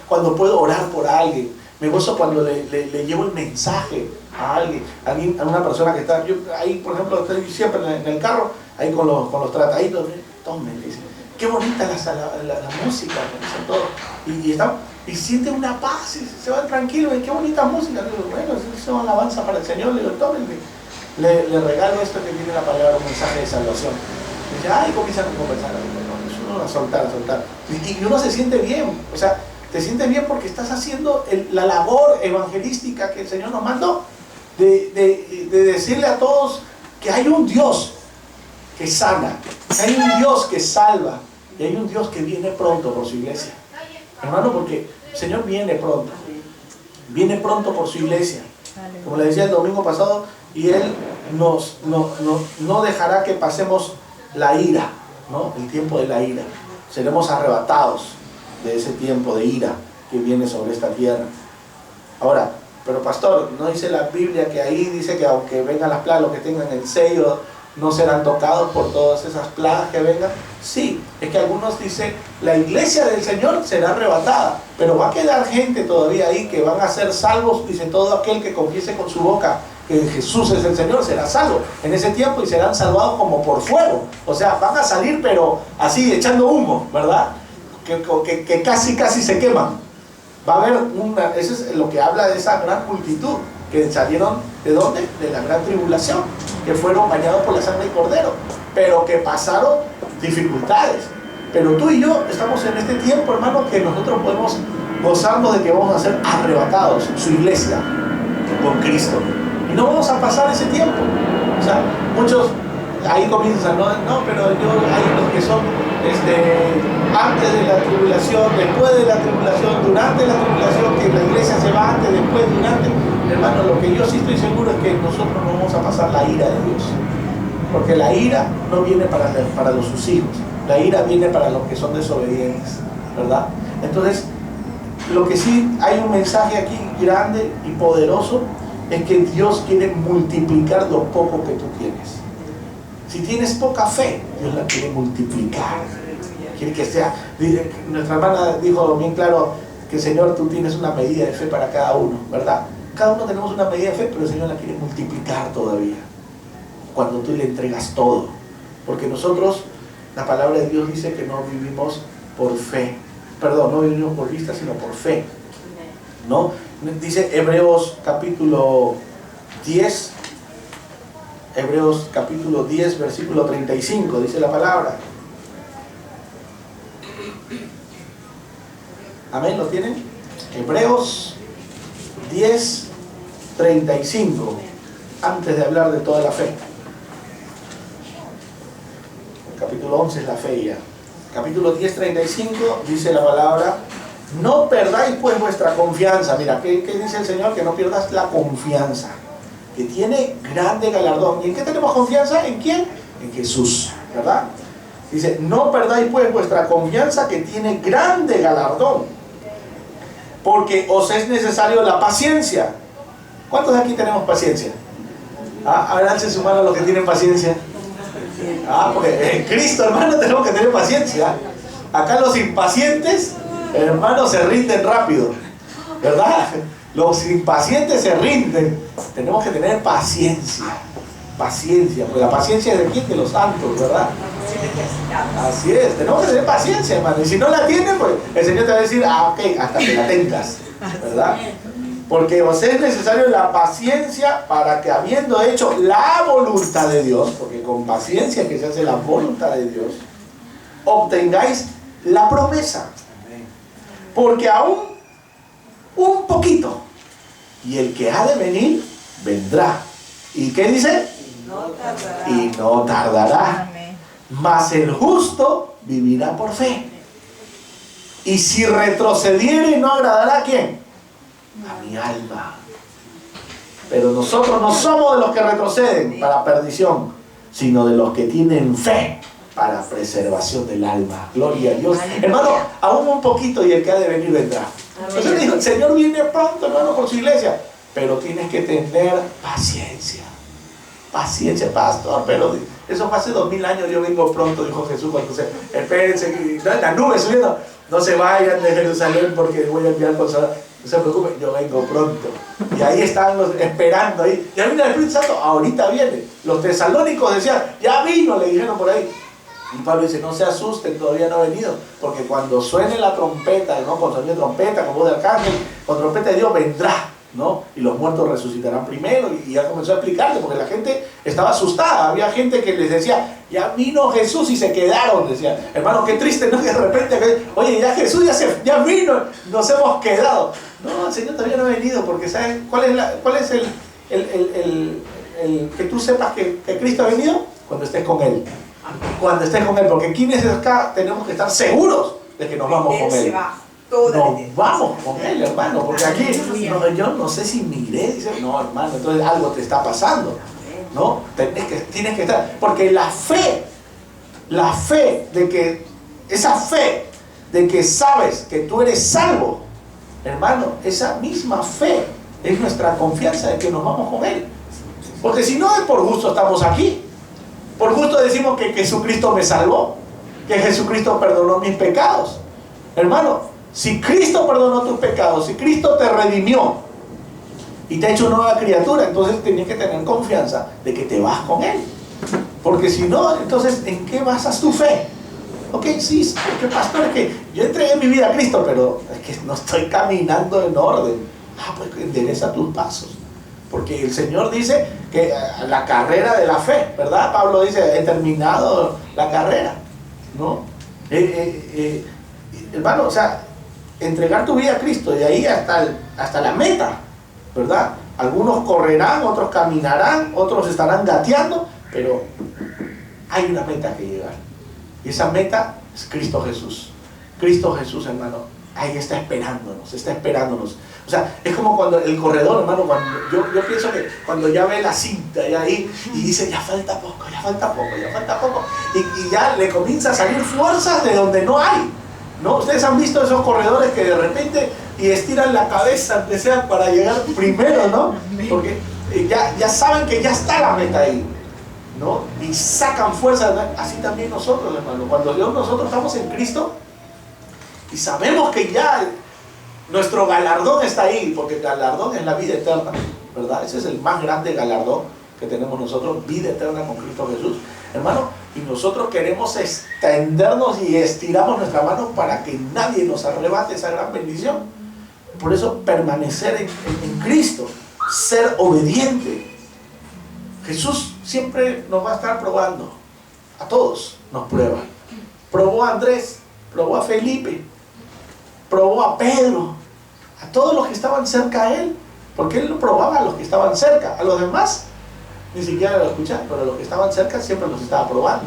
cuando puedo orar por alguien. Me gozo cuando le llevo el mensaje a alguien, a una persona que está, yo ahí por ejemplo estoy siempre en el carro, ahí con los trataditos, tomen, dicen, qué bonita la música, dicen todo, y estamos, y siente una paz y se va tranquilo. Y qué bonita música. Le digo, bueno, eso es alabanza para el Señor. Le digo, tómenle. Le regalo esto que tiene la palabra, un mensaje de salvación. Y dice, ay, comienzan a conversar. Uno a soltar. Y uno se siente bien. O sea, te sientes bien porque estás haciendo la labor evangelística que el Señor nos mandó. De decirle a todos que hay un Dios que sana, que hay un Dios que salva, y hay un Dios que viene pronto por su iglesia. Hermano, porque el Señor viene pronto por su iglesia. Como le decía el domingo pasado, y Él no dejará que pasemos la ira, ¿no? El tiempo de la ira. Seremos arrebatados de ese tiempo de ira que viene sobre esta tierra. Ahora, pero pastor, ¿no dice la Biblia que ahí dice que aunque vengan las plagas, los que tengan el sello no serán tocados por todas esas plagas que vengan? Sí, es que algunos dicen, la iglesia del Señor será arrebatada, pero va a quedar gente todavía ahí que van a ser salvos, dice, todo aquel que confiese con su boca que Jesús es el Señor será salvo en ese tiempo, y serán salvados como por fuego. O sea, van a salir pero así echando humo, ¿verdad? Que casi se queman. Va a haber eso es lo que habla de esa gran multitud que salieron, ¿de dónde? De la gran tribulación, que fueron bañados por la sangre del Cordero, pero que pasaron dificultades. Pero tú y yo estamos en este tiempo, hermano, que nosotros podemos gozarnos de que vamos a ser arrebatados, su iglesia, con Cristo. Y no vamos a pasar ese tiempo. O sea, muchos ahí comienzan, no, pero yo, hay los que son antes de la tribulación, después de la tribulación, durante la tribulación, que la iglesia se va antes, después, durante. Hermano, lo que yo sí estoy seguro es que nosotros no vamos a pasar la ira de Dios, porque la ira no viene para sus hijos, la ira viene para los que son desobedientes, ¿verdad? Entonces, lo que sí hay un mensaje aquí grande y poderoso es que Dios quiere multiplicar lo poco que tú tienes. Si tienes poca fe, Dios la quiere multiplicar. Quiere que sea, nuestra hermana dijo bien claro que Señor, tú tienes una medida de fe para cada uno, ¿verdad? Cada uno tenemos una medida de fe, pero el Señor la quiere multiplicar todavía, cuando tú le entregas todo. Porque nosotros, la palabra de Dios dice que no vivimos por fe, perdón, no vivimos por vista, sino por fe, ¿no? Dice Hebreos capítulo 10, Hebreos capítulo 10, versículo 35, dice la palabra. Amén, ¿lo tienen? Hebreos 10, 35, antes de hablar de toda la fe. El capítulo 11 es la fe ya. Capítulo 10, 35, dice la palabra, no perdáis pues vuestra confianza. Mira, ¿qué dice el Señor? Que no pierdas la confianza, que tiene grande galardón. ¿Y en qué tenemos confianza? ¿En quién? En Jesús, ¿verdad? Dice, no perdáis pues vuestra confianza, que tiene grande galardón, porque os es necesario la paciencia. ¿Cuántos de aquí tenemos paciencia? A ver, alcen su mano los que tienen paciencia. Porque en Cristo, hermano, tenemos que tener paciencia. Acá los impacientes, hermanos, se rinden rápido, ¿verdad? Los impacientes se rinden. Tenemos que tener paciencia. Paciencia, pues la paciencia es de quién, de los santos, ¿verdad? Así es, tenemos que tener paciencia, hermano. Y si no la tienes, pues el Señor te va a decir, ok, hasta que la tengas, ¿verdad? Porque os es necesario la paciencia para que, habiendo hecho la voluntad de Dios, porque con paciencia que se hace la voluntad de Dios, obtengáis la promesa. Porque aún un poquito, y el que ha de venir, vendrá. ¿Y qué dice? No tardará. Y no tardará. Mas el justo vivirá por fe. Y si retrocediere, no agradará a quién? A mi alma. Pero nosotros no somos de los que retroceden para perdición, sino de los que tienen fe para preservación del alma. Gloria a Dios. Hermano, aún un poquito y el que ha de venir vendrá. Entonces dijo, el Señor viene pronto, hermano, por su iglesia. Pero tienes que tener paciencia. Paciencia, pastor, pero eso fue hace 2000 años, yo vengo pronto, dijo Jesús cuando espérense, la nube subiendo, no se vayan de Jerusalén porque voy a enviar consolador. No se preocupen, yo vengo pronto. Y ahí están los esperando ahí. Y ahí viene el Espíritu Santo, ahorita viene. Los tesalónicos decían, ya vino, le dijeron por ahí. Y Pablo dice, no se asusten, todavía no he venido, porque cuando suene la trompeta, ¿no? Con sonido de trompeta, con voz de arcángel, con trompeta de Dios vendrá, ¿no? Y los muertos resucitarán primero. Y ya comenzó a explicarle, porque la gente estaba asustada. Había gente que les decía, ya vino Jesús, y se quedaron. Decía, hermano, qué triste, ¿no? Que de repente, oye, ya Jesús ya vino, nos hemos quedado. No, el Señor todavía no ha venido, porque ¿sabes cuál es el que tú sepas que Cristo ha venido? Cuando estés con Él. Cuando estés con Él, porque quienes acá tenemos que estar seguros de que nos vamos con Él. Nos vamos con Él, hermano, porque aquí yo no sé si miré, dice, no, hermano, entonces algo te está pasando, ¿no? Tienes que estar, porque la fe de que, esa fe de que sabes que tú eres salvo, hermano, esa misma fe es nuestra confianza de que nos vamos con Él. Porque si no es por gusto estamos aquí. Por gusto decimos que Jesucristo me salvó, que Jesucristo perdonó mis pecados. Hermano, si Cristo perdonó tus pecados, si Cristo te redimió y te ha hecho nueva criatura, entonces tienes que tener confianza de que te vas con Él. Porque si no, entonces, ¿en qué basas tu fe? Ok, sí, porque pastor, es que yo entregué mi vida a Cristo, pero es que no estoy caminando en orden. Pues endereza tus pasos. Porque el Señor dice que la carrera de la fe, ¿verdad? Pablo dice, he terminado la carrera, ¿no? Hermano, o sea, entregar tu vida a Cristo, de ahí hasta la meta, ¿verdad? Algunos correrán, otros caminarán, otros estarán gateando, pero hay una meta que llegar. Y esa meta es Cristo Jesús. Cristo Jesús, hermano, ahí está esperándonos. O sea, es como cuando el corredor, hermano, cuando yo pienso que cuando ya ve la cinta y ahí y dice, ya falta poco, y ya le comienza a salir fuerzas de donde no hay, ¿no? Ustedes han visto esos corredores que de repente y estiran la cabeza, aunque sea para llegar primero, ¿no? Porque ya saben que ya está la meta ahí, ¿no? Y sacan fuerzas, ¿no? Así también nosotros, hermano, cuando nosotros estamos en Cristo y sabemos que ya nuestro galardón está ahí, porque el galardón es la vida eterna, ¿verdad? Ese es el más grande galardón que tenemos nosotros, vida eterna con Cristo Jesús, hermano. Y nosotros queremos extendernos y estiramos nuestra mano para que nadie nos arrebate esa gran bendición. Por eso permanecer en Cristo, ser obediente. Jesús siempre nos va a estar probando, a todos nos prueba. Probó a Andrés, probó a Felipe, probó a Pedro, a todos los que estaban cerca de él, porque él lo probaba a los que estaban cerca, a los demás ni siquiera lo escuchaban, pero a los que estaban cerca siempre los estaba probando.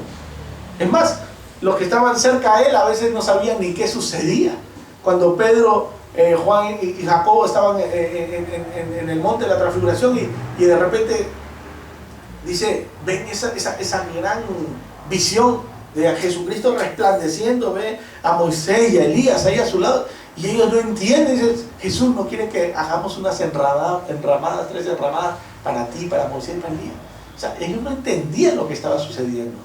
Es más, los que estaban cerca de él a veces no sabían ni qué sucedía. Cuando Pedro, Juan y Jacobo estaban en el monte de la transfiguración y de repente dice, ven esa gran visión de a Jesucristo resplandeciendo, ve a Moisés y a Elías ahí a su lado, y ellos no entienden. Dicen, Jesús no quiere que hagamos unas 3 enramadas para ti, para Moisés y para Elías. O sea, ellos no entendían lo que estaba sucediendo,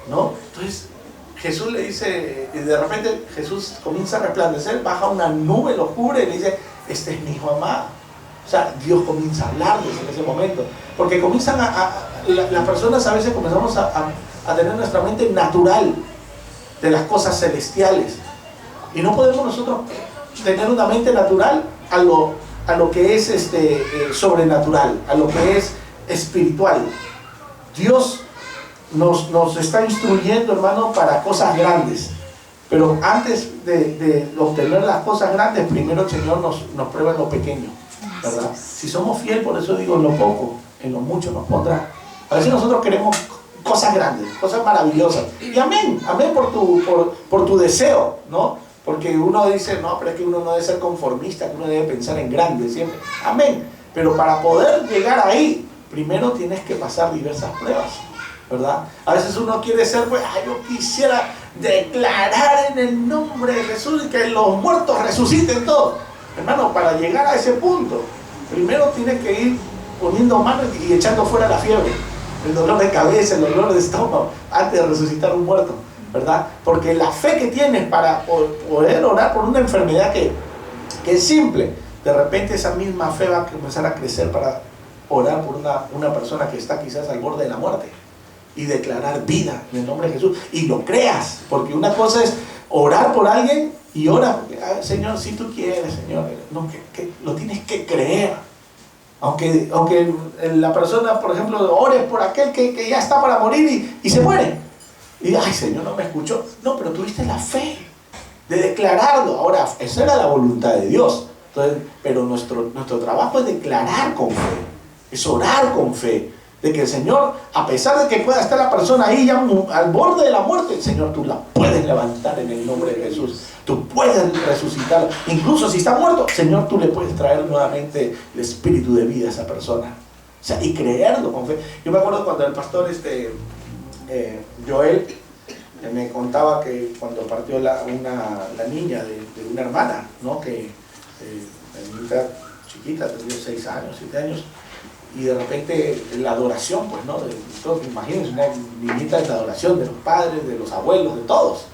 ¿no? Entonces Jesús le dice, y de repente Jesús comienza a resplandecer, baja una nube, lo cubre y le dice, este es mi hijo amado. O sea, Dios comienza a hablarles en ese momento, porque comienzan las personas a veces comenzamos a tener nuestra mente natural de las cosas celestiales, y no podemos nosotros tener una mente natural a lo que es sobrenatural, a lo que es espiritual. Dios nos está instruyendo, hermano, para cosas grandes, pero antes de obtener las cosas grandes, primero el Señor nos prueba en lo pequeño, ¿verdad? Si somos fieles, por eso digo, en lo poco, en lo mucho nos pondrá. A veces nosotros queremos cosas grandes, cosas maravillosas, y amén por tu deseo, ¿no? Porque uno dice, no, pero es que uno no debe ser conformista, que uno debe pensar en grande siempre, amén. Pero para poder llegar ahí, primero tienes que pasar diversas pruebas, ¿verdad? A veces uno quiere ser, pues, yo quisiera declarar en el nombre de Jesús que los muertos resuciten todos. Hermano, para llegar a ese punto, primero tienes que ir poniendo manos y echando fuera la fiebre, el dolor de cabeza, el dolor de estómago, antes de resucitar un muerto, ¿verdad? Porque la fe que tienes para poder orar por una enfermedad que es simple, de repente esa misma fe va a comenzar a crecer para orar por una persona que está quizás al borde de la muerte. y declarar vida en el nombre de Jesús. Y lo creas, porque una cosa es orar por alguien y ora, Señor, si tú quieres, Señor, no, que lo tienes que creer. Aunque la persona, por ejemplo, ore por aquel que ya está para morir y se muere. Y ay, Señor, no me escuchó. No, pero tuviste la fe de declararlo. Ahora, esa era la voluntad de Dios. Entonces, pero nuestro trabajo es declarar con fe, es orar con fe, de que el Señor, a pesar de que pueda estar la persona ahí ya al borde de la muerte, Señor, tú la puedes levantar en el nombre de Jesús, tú puedes resucitar, incluso si está muerto, Señor, tú le puedes traer nuevamente el espíritu de vida a esa persona. O sea, y creerlo con fe. Yo me acuerdo cuando el pastor Joel me contaba que cuando partió la niña de una hermana, ¿no? Que la niñita chiquita, tenía 6 años, 7 años, y de repente la adoración, pues, ¿no? Imagínense una niñita de la adoración de los padres, de los abuelos, de todos.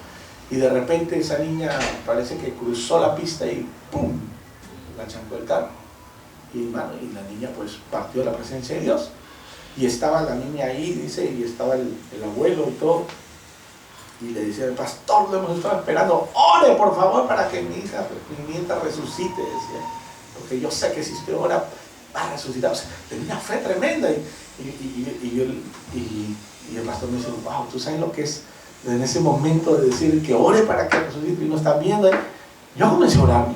Y de repente esa niña parece que cruzó la pista y ¡pum! La chancó el carro. Y la niña pues partió a la presencia de Dios. Y estaba la niña ahí, dice, y estaba el abuelo y todo. Y le decía, el pastor, lo hemos estado esperando, ore por favor para que mi nieta resucite, decía. Porque yo sé que si usted ora, va a resucitar. O sea, tenía una fe tremenda. Y el pastor me dice, wow, ¿tú sabes lo que es en ese momento de decir que ore para que resucite y no están viendo? Yo comencé a orar,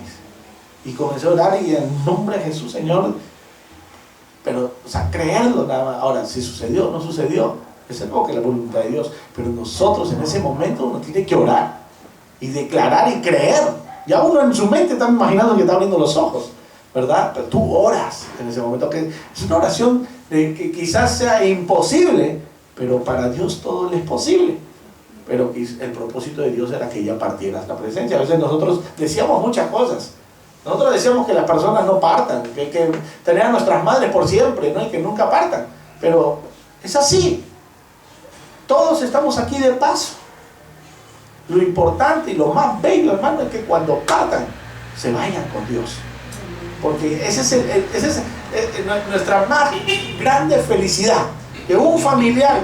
y comencé a orar y en nombre de Jesús, Señor, pero, o sea, creerlo nada más. Ahora, si sucedió o no sucedió, es algo que es la voluntad de Dios, pero nosotros en ese momento uno tiene que orar y declarar y creer. Ya uno en su mente está imaginando que está abriendo los ojos, ¿verdad? Pero tú oras en ese momento, que es una oración que quizás sea imposible, pero para Dios todo le es posible. Pero el propósito de Dios era que ella partiera a la presencia. A veces nosotros decíamos muchas cosas. Nosotros decíamos que las personas no partan, que tener a nuestras madres por siempre, ¿no? Y que nunca partan. Pero es así. Todos estamos aquí de paso. Lo importante y lo más bello, hermano, es que cuando partan, se vayan con Dios. Porque esa es nuestra más grande felicidad. Que un familiar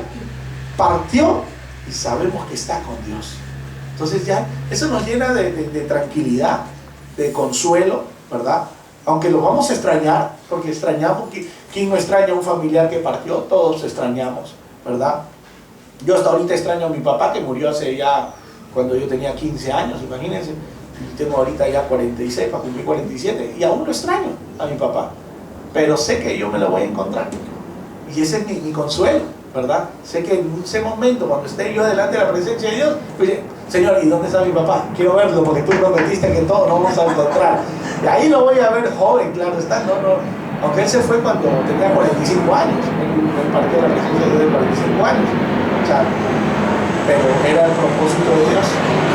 partió y sabemos que está con Dios. Entonces ya, eso nos llena de tranquilidad, de consuelo, ¿verdad? Aunque lo vamos a extrañar, porque extrañamos, ¿quién no extraña a un familiar que partió? Todos extrañamos, ¿verdad? Yo hasta ahorita extraño a mi papá, que murió hace ya, cuando yo tenía 15 años, imagínense. Tengo ahorita ya 46, para cumplir 47, y aún lo extraño a mi papá. Pero sé que yo me lo voy a encontrar. Y ese es mi consuelo, ¿verdad? Sé que en ese momento, cuando esté yo delante de la presencia de Dios, pues, Señor, ¿y dónde está mi papá? Quiero verlo, porque tú prometiste que todos nos vamos a encontrar. Y ahí lo voy a ver joven, claro está, no. Aunque él se fue cuando tenía 45 años, él partió de la presencia de Dios de 45 años. O sea, pero era el propósito de Dios.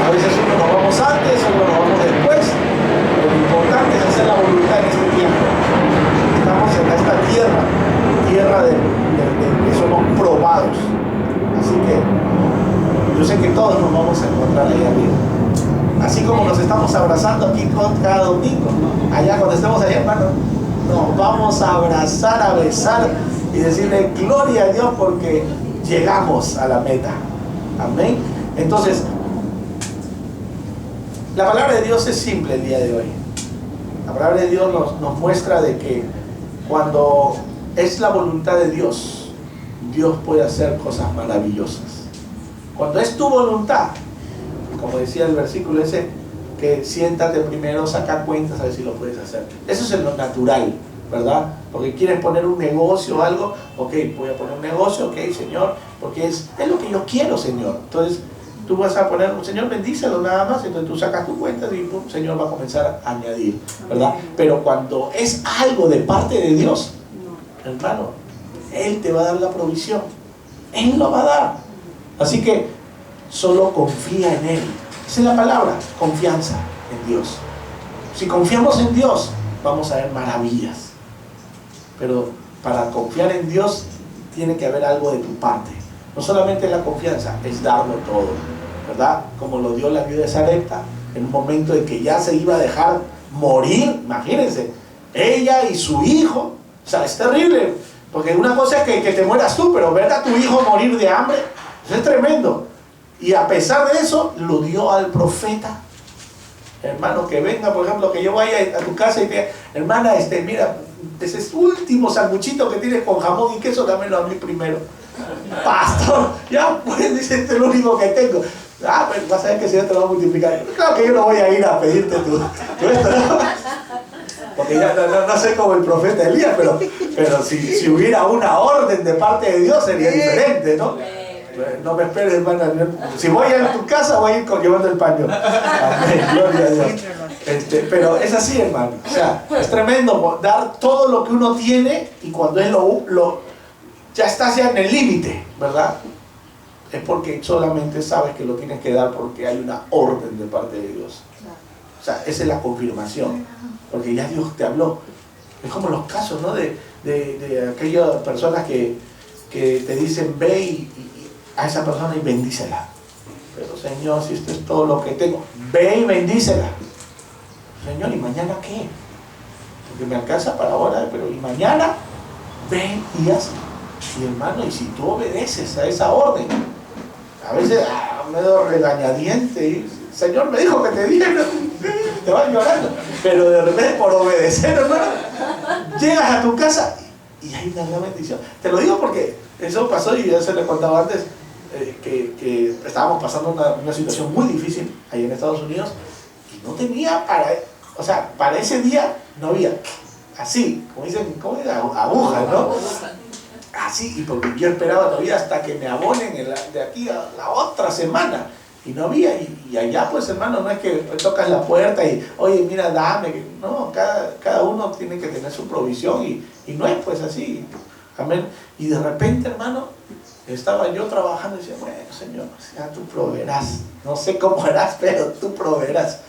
A veces uno nos vamos antes, uno nos vamos después. Pero lo importante es hacer la voluntad en este tiempo. Estamos en esta tierra de que somos probados. Así que yo sé que todos nos vamos a encontrar ahí arriba. Así como nos estamos abrazando aquí cada domingo, allá cuando estemos allá, hermano, nos vamos a abrazar, a besar y decirle gloria a Dios porque llegamos a la meta. Amén. Entonces, la palabra de Dios es simple el día de hoy. La palabra de Dios nos muestra de que cuando es la voluntad de Dios, Dios puede hacer cosas maravillosas. Cuando es tu voluntad, como decía el versículo ese, que siéntate primero, saca cuentas a ver si lo puedes hacer. Eso es en lo natural, ¿verdad? Porque quieres poner un negocio o algo, ok, voy a poner un negocio, ok, Señor, porque es lo que yo quiero, Señor. Entonces, tú vas a poner, Señor, bendícelo nada más, entonces tú sacas tu cuenta y pum, Señor va a comenzar a añadir, ¿verdad? Pero cuando es algo de parte de Dios, hermano, Él te va a dar la provisión. Él lo va a dar. Así que solo confía en Él. Esa es la palabra, confianza en Dios. Si confiamos en Dios, vamos a ver maravillas. Pero para confiar en Dios, tiene que haber algo de tu parte. No solamente la confianza, es darlo todo, ¿verdad? Como lo dio la viuda de Sarepta, en un momento en que ya se iba a dejar morir, imagínense, ella y su hijo. O sea, es terrible. Porque una cosa es que te mueras tú, pero ver a tu hijo morir de hambre, eso es tremendo. Y a pesar de eso, lo dio al profeta. Hermano, que venga, por ejemplo, que yo vaya a tu casa y te diga, hermana, mira, ese último sanguchito que tienes con jamón y queso, dámelo a mí primero. Pastor, ya pues, dice, este es lo único que tengo. Ah, pues vas a ver que el Señor te lo va a multiplicar. Claro que yo no voy a ir a pedirte tu esto, ¿no? Porque ya no sé como el profeta Elías, pero si hubiera una orden de parte de Dios sería diferente, ¿no? No me esperes, hermana. Si voy a tu casa, voy a ir llevando el paño. Amén, gloria a Dios. Pero es así, hermano. O sea, es tremendo dar todo lo que uno tiene y cuando es ya estás ya en el límite, ¿verdad? Es porque solamente sabes que lo tienes que dar porque hay una orden de parte de Dios. O sea, esa es la confirmación. Porque ya Dios te habló. Es como los casos, ¿no? De aquellas personas que te dicen, ve y a esa persona y bendícela. Pero Señor, si esto es todo lo que tengo, ve y bendícela. Señor, ¿y mañana qué? Porque me alcanza para ahora, pero ¿y mañana? Ven y hazlo. Y hermano, y si tú obedeces a esa orden, a veces medio regañadiente, y, Señor me dijo que te dijera, te vas llorando, pero de repente por obedecer, hermano, llegas a tu casa y hay una gran bendición. Te lo digo porque eso pasó y ya se le contaba antes, que estábamos pasando una situación muy difícil ahí en Estados Unidos y no tenía para ese día no había así, como dicen, agujas, ¿no? Así, y porque yo esperaba todavía hasta que me abonen de aquí a la otra semana y no había, y allá pues hermano no es que tocas la puerta y oye mira dame, no, cada uno tiene que tener su provisión y no es pues así, amén. Y de repente hermano estaba yo trabajando y decía, bueno Señor, ya tú proveerás, no sé cómo harás pero tú proveerás.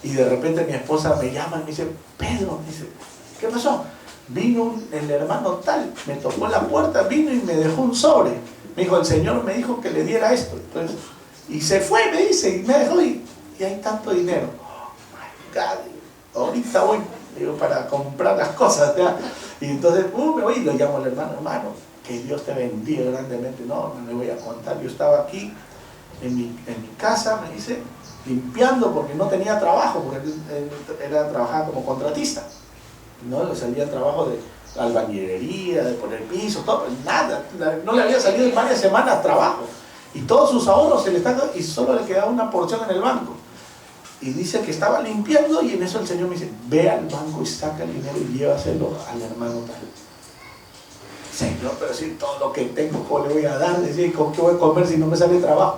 Y de repente mi esposa me llama y me dice, Pedro, me dice, ¿qué pasó? Vino el hermano tal, me tocó la puerta, vino y me dejó un sobre. Me dijo, el Señor me dijo que le diera esto. Entonces, y se fue, me dice, y me dejó y hay tanto dinero. Oh my God, ahorita voy, digo, para comprar las cosas. ¿Ya? Y entonces, me voy y lo llamo al hermano, que Dios te bendiga grandemente. No le voy a contar. Yo estaba aquí en mi casa, me dice, limpiando porque no tenía trabajo, porque él trabajaba como contratista. No le salía el trabajo de albañilería, de poner piso, todo, nada, no le había salido en varias semanas trabajo y todos sus ahorros se le están y solo le quedaba una porción en el banco y dice que estaba limpiando y en eso el Señor me dice, ve al banco y saca el dinero y llévaselo al hermano tal. Señor, pero si todo lo que tengo, ¿cómo le voy a dar? Dice, ¿con qué voy a comer si no me sale trabajo?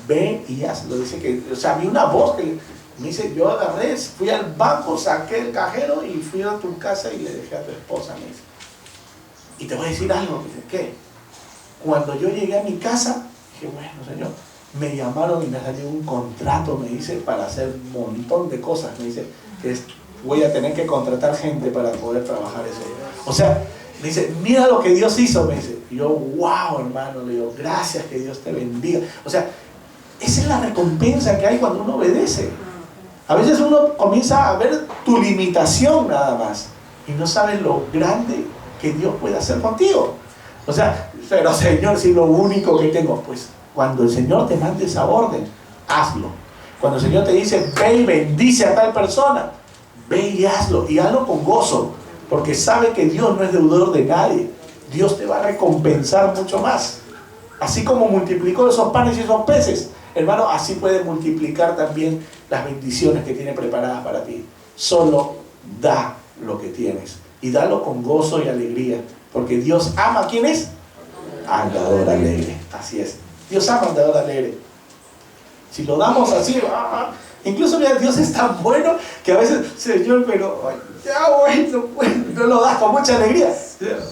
Ve y hazlo. Dice que, o sea, vi una voz que me dice, yo agarré, fui al banco, saqué el cajero y fui a tu casa y le dejé a tu esposa, me dice. Y te voy a decir algo, me dice, ¿qué? Cuando yo llegué a mi casa, dije, bueno, Señor, me llamaron y me salió un contrato, me dice, para hacer un montón de cosas, me dice, que voy a tener que contratar gente para poder trabajar eso. O sea, me dice, mira lo que Dios hizo, me dice. Y yo, wow, hermano, le digo, gracias, que Dios te bendiga. O sea, esa es la recompensa que hay cuando uno obedece. A veces uno comienza a ver tu limitación nada más y no sabes lo grande que Dios puede hacer contigo. O sea, pero Señor, si lo único que tengo, pues cuando el Señor te mande esa orden, hazlo. Cuando el Señor te dice, ve y bendice a tal persona, ve y hazlo con gozo, porque sabe que Dios no es deudor de nadie. Dios te va a recompensar mucho más. Así como multiplicó esos panes y esos peces, hermano, así puede multiplicar también las bendiciones que tiene preparadas para ti. Solo da lo que tienes y dalo con gozo y alegría, porque Dios ama, ¿quién es? Al dador alegre. Así es, Dios ama al dador alegre. Si lo damos así, incluso mira, Dios es tan bueno que a veces, Señor, pero ya bueno, no lo das con mucha alegría.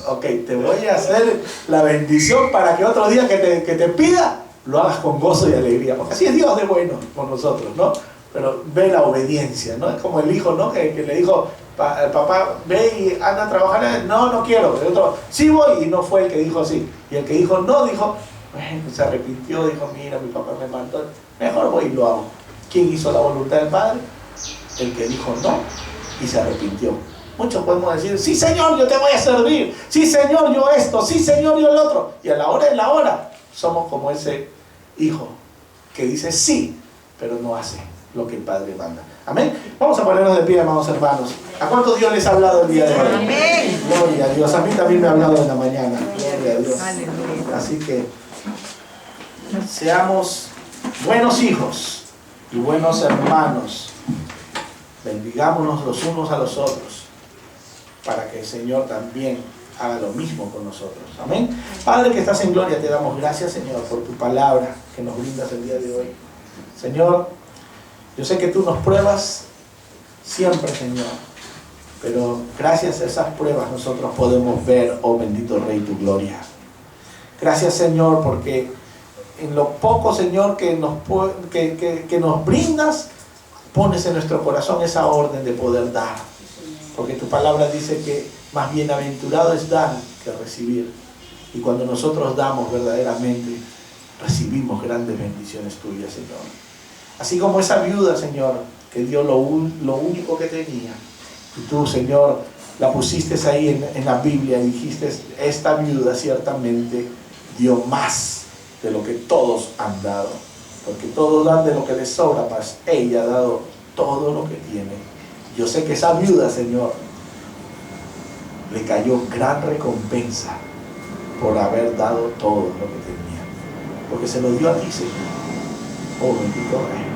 Ok, te voy a hacer la bendición para que otro día que te pida, lo hagas con gozo y alegría, porque así es Dios de bueno con nosotros, ¿no? Pero ve la obediencia, ¿no? Es como el hijo, ¿no? Que le dijo, el papá, ve y anda a trabajar. No quiero. El otro, sí voy, y no fue el que dijo sí. Y el que dijo no, dijo, bueno, se arrepintió, dijo, mira, mi papá me mandó, mejor voy y lo hago. ¿Quién hizo la voluntad del Padre? El que dijo no y se arrepintió. Muchos podemos decir, sí Señor, yo te voy a servir, sí Señor, yo esto, sí Señor, yo el otro. Y a la hora de la hora, somos como ese hijo que dice sí, pero no hace lo que el Padre manda. Amén. Vamos a ponernos de pie, amados hermanos. ¿A cuántos Dios les ha hablado el día de hoy? Amén. Gloria a Dios. A mí también me ha hablado en la mañana. Gloria a Dios. Así que seamos buenos hijos y buenos hermanos. Bendigámonos los unos a los otros para que el Señor también haga lo mismo con nosotros. Amén. Padre que estás en gloria, te damos gracias, Señor, por tu palabra que nos brindas el día de hoy. Señor, yo sé que tú nos pruebas siempre, Señor, pero gracias a esas pruebas nosotros podemos ver, oh bendito Rey, tu gloria. Gracias, Señor, porque en lo poco, Señor, que nos brindas, pones en nuestro corazón esa orden de poder dar. Porque tu palabra dice que más bienaventurado es dar que recibir. Y cuando nosotros damos verdaderamente, recibimos grandes bendiciones tuyas, Señor. Así como esa viuda, Señor, que dio lo único que tenía. Y tú, Señor, la pusiste ahí en la Biblia y dijiste, esta viuda ciertamente dio más de lo que todos han dado. Porque todos dan de lo que les sobra, mas ella ha dado todo lo que tiene. Yo sé que esa viuda, Señor, le cayó gran recompensa por haber dado todo lo que tenía. Porque se lo dio a ti, Señor. Oh, bendito Rey.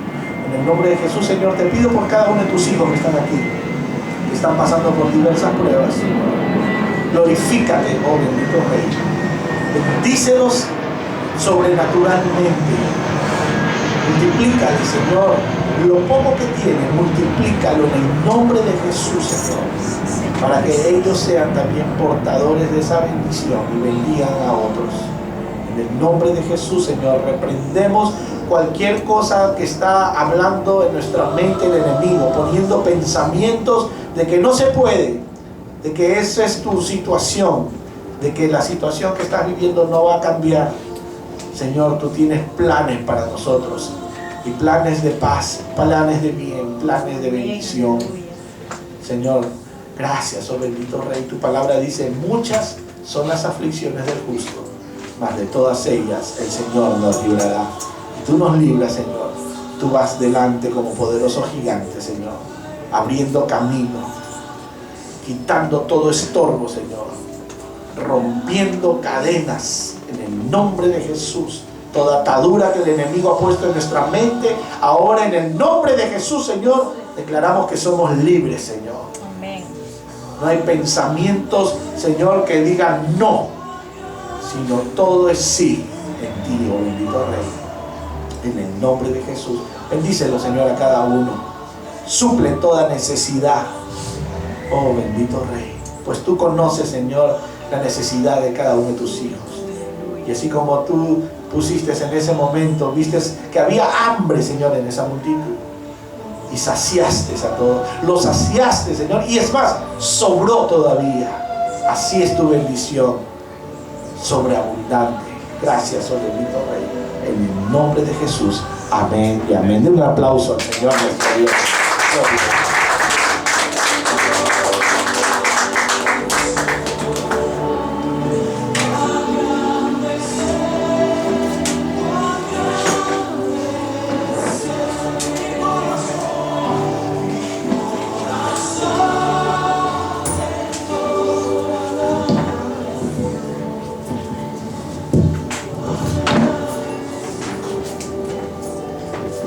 En el nombre de Jesús, Señor, te pido por cada uno de tus hijos que están aquí, que están pasando por diversas pruebas. Glorifícate, oh bendito Rey. Bendícelos sobrenaturalmente. Multiplícale, Señor, lo poco que tienen, multiplícalo en el nombre de Jesús, Señor, para que ellos sean también portadores de esa bendición y bendigan a otros. En el nombre de Jesús, Señor, reprendemos cualquier cosa que está hablando en nuestra mente el enemigo, poniendo pensamientos de que no se puede, de que esa es tu situación, de que la situación que estás viviendo no va a cambiar. Señor, tú tienes planes para nosotros, y planes de paz, planes de bien, planes de bendición. Señor, gracias, oh bendito Rey. Tu palabra dice, muchas son las aflicciones del justo, mas de todas ellas el Señor nos librará. Y tú nos libras, Señor. Tú vas delante como poderoso gigante, Señor, abriendo camino, quitando todo estorbo, Señor, rompiendo cadenas en el nombre de Jesús. Toda atadura que el enemigo ha puesto en nuestra mente, ahora en el nombre de Jesús, Señor, declaramos que somos libres, Señor. Amén. No hay pensamientos, Señor, que digan no, sino todo es sí en ti, oh bendito Rey. En el nombre de Jesús, bendícelo, Señor, a cada uno. Suple toda necesidad, oh bendito Rey, pues tú conoces, Señor, la necesidad de cada uno de tus hijos. Y así como tú pusiste en ese momento, viste que había hambre, Señor, en esa multitud, y saciaste a todos, los saciaste, Señor, y es más, sobró todavía. Así es tu bendición, sobreabundante. Gracias, oh bendito Rey, en el nombre de Jesús, amén y amén. Den un aplauso al Señor nuestro Dios.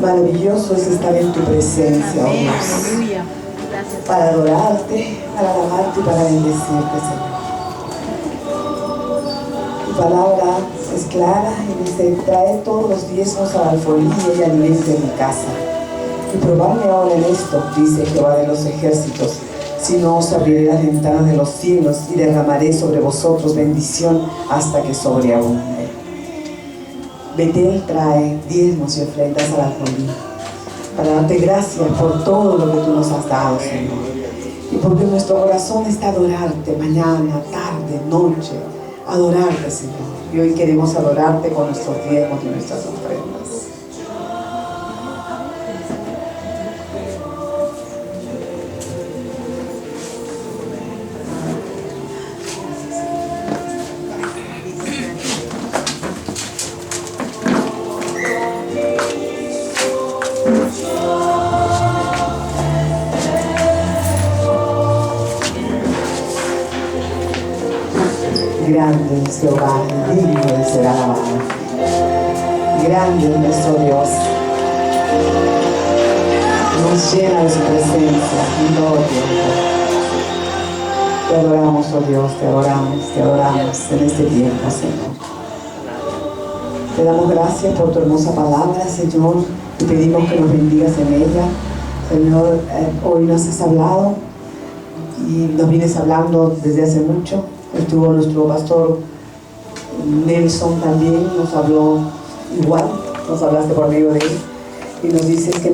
Maravilloso es estar en tu presencia, oh Dios, para adorarte, para alabarte y para bendecirte, Señor. Tu palabra es clara y dice, trae todos los diezmos a la alfolía y alimento en mi casa. Y probadme ahora en esto, dice Jehová de los ejércitos, si no os abriré las ventanas de los cielos y derramaré sobre vosotros bendición hasta que sobreabunde. Betel trae diezmos y ofrendas a la alfolía para darte gracias por todo lo que tú nos has dado, Señor. Y porque nuestro corazón está adorarte mañana, tarde, noche, adorarte, Señor. Y hoy queremos adorarte con nuestros diezmos y nuestras ofrendas. Grande es Jehová, y digno de ser alabado. Grande es nuestro Dios. Nos llena de su presencia en todo tiempo. Te adoramos, oh Dios, te adoramos en este tiempo, Señor. Te damos gracias por tu hermosa palabra, Señor. Te pedimos que nos bendigas en ella. Señor, hoy nos has hablado y nos vienes hablando desde hace mucho. Estuvo nuestro pastor Nelson también, nos habló igual, nos hablaste por medio de él y nos dices que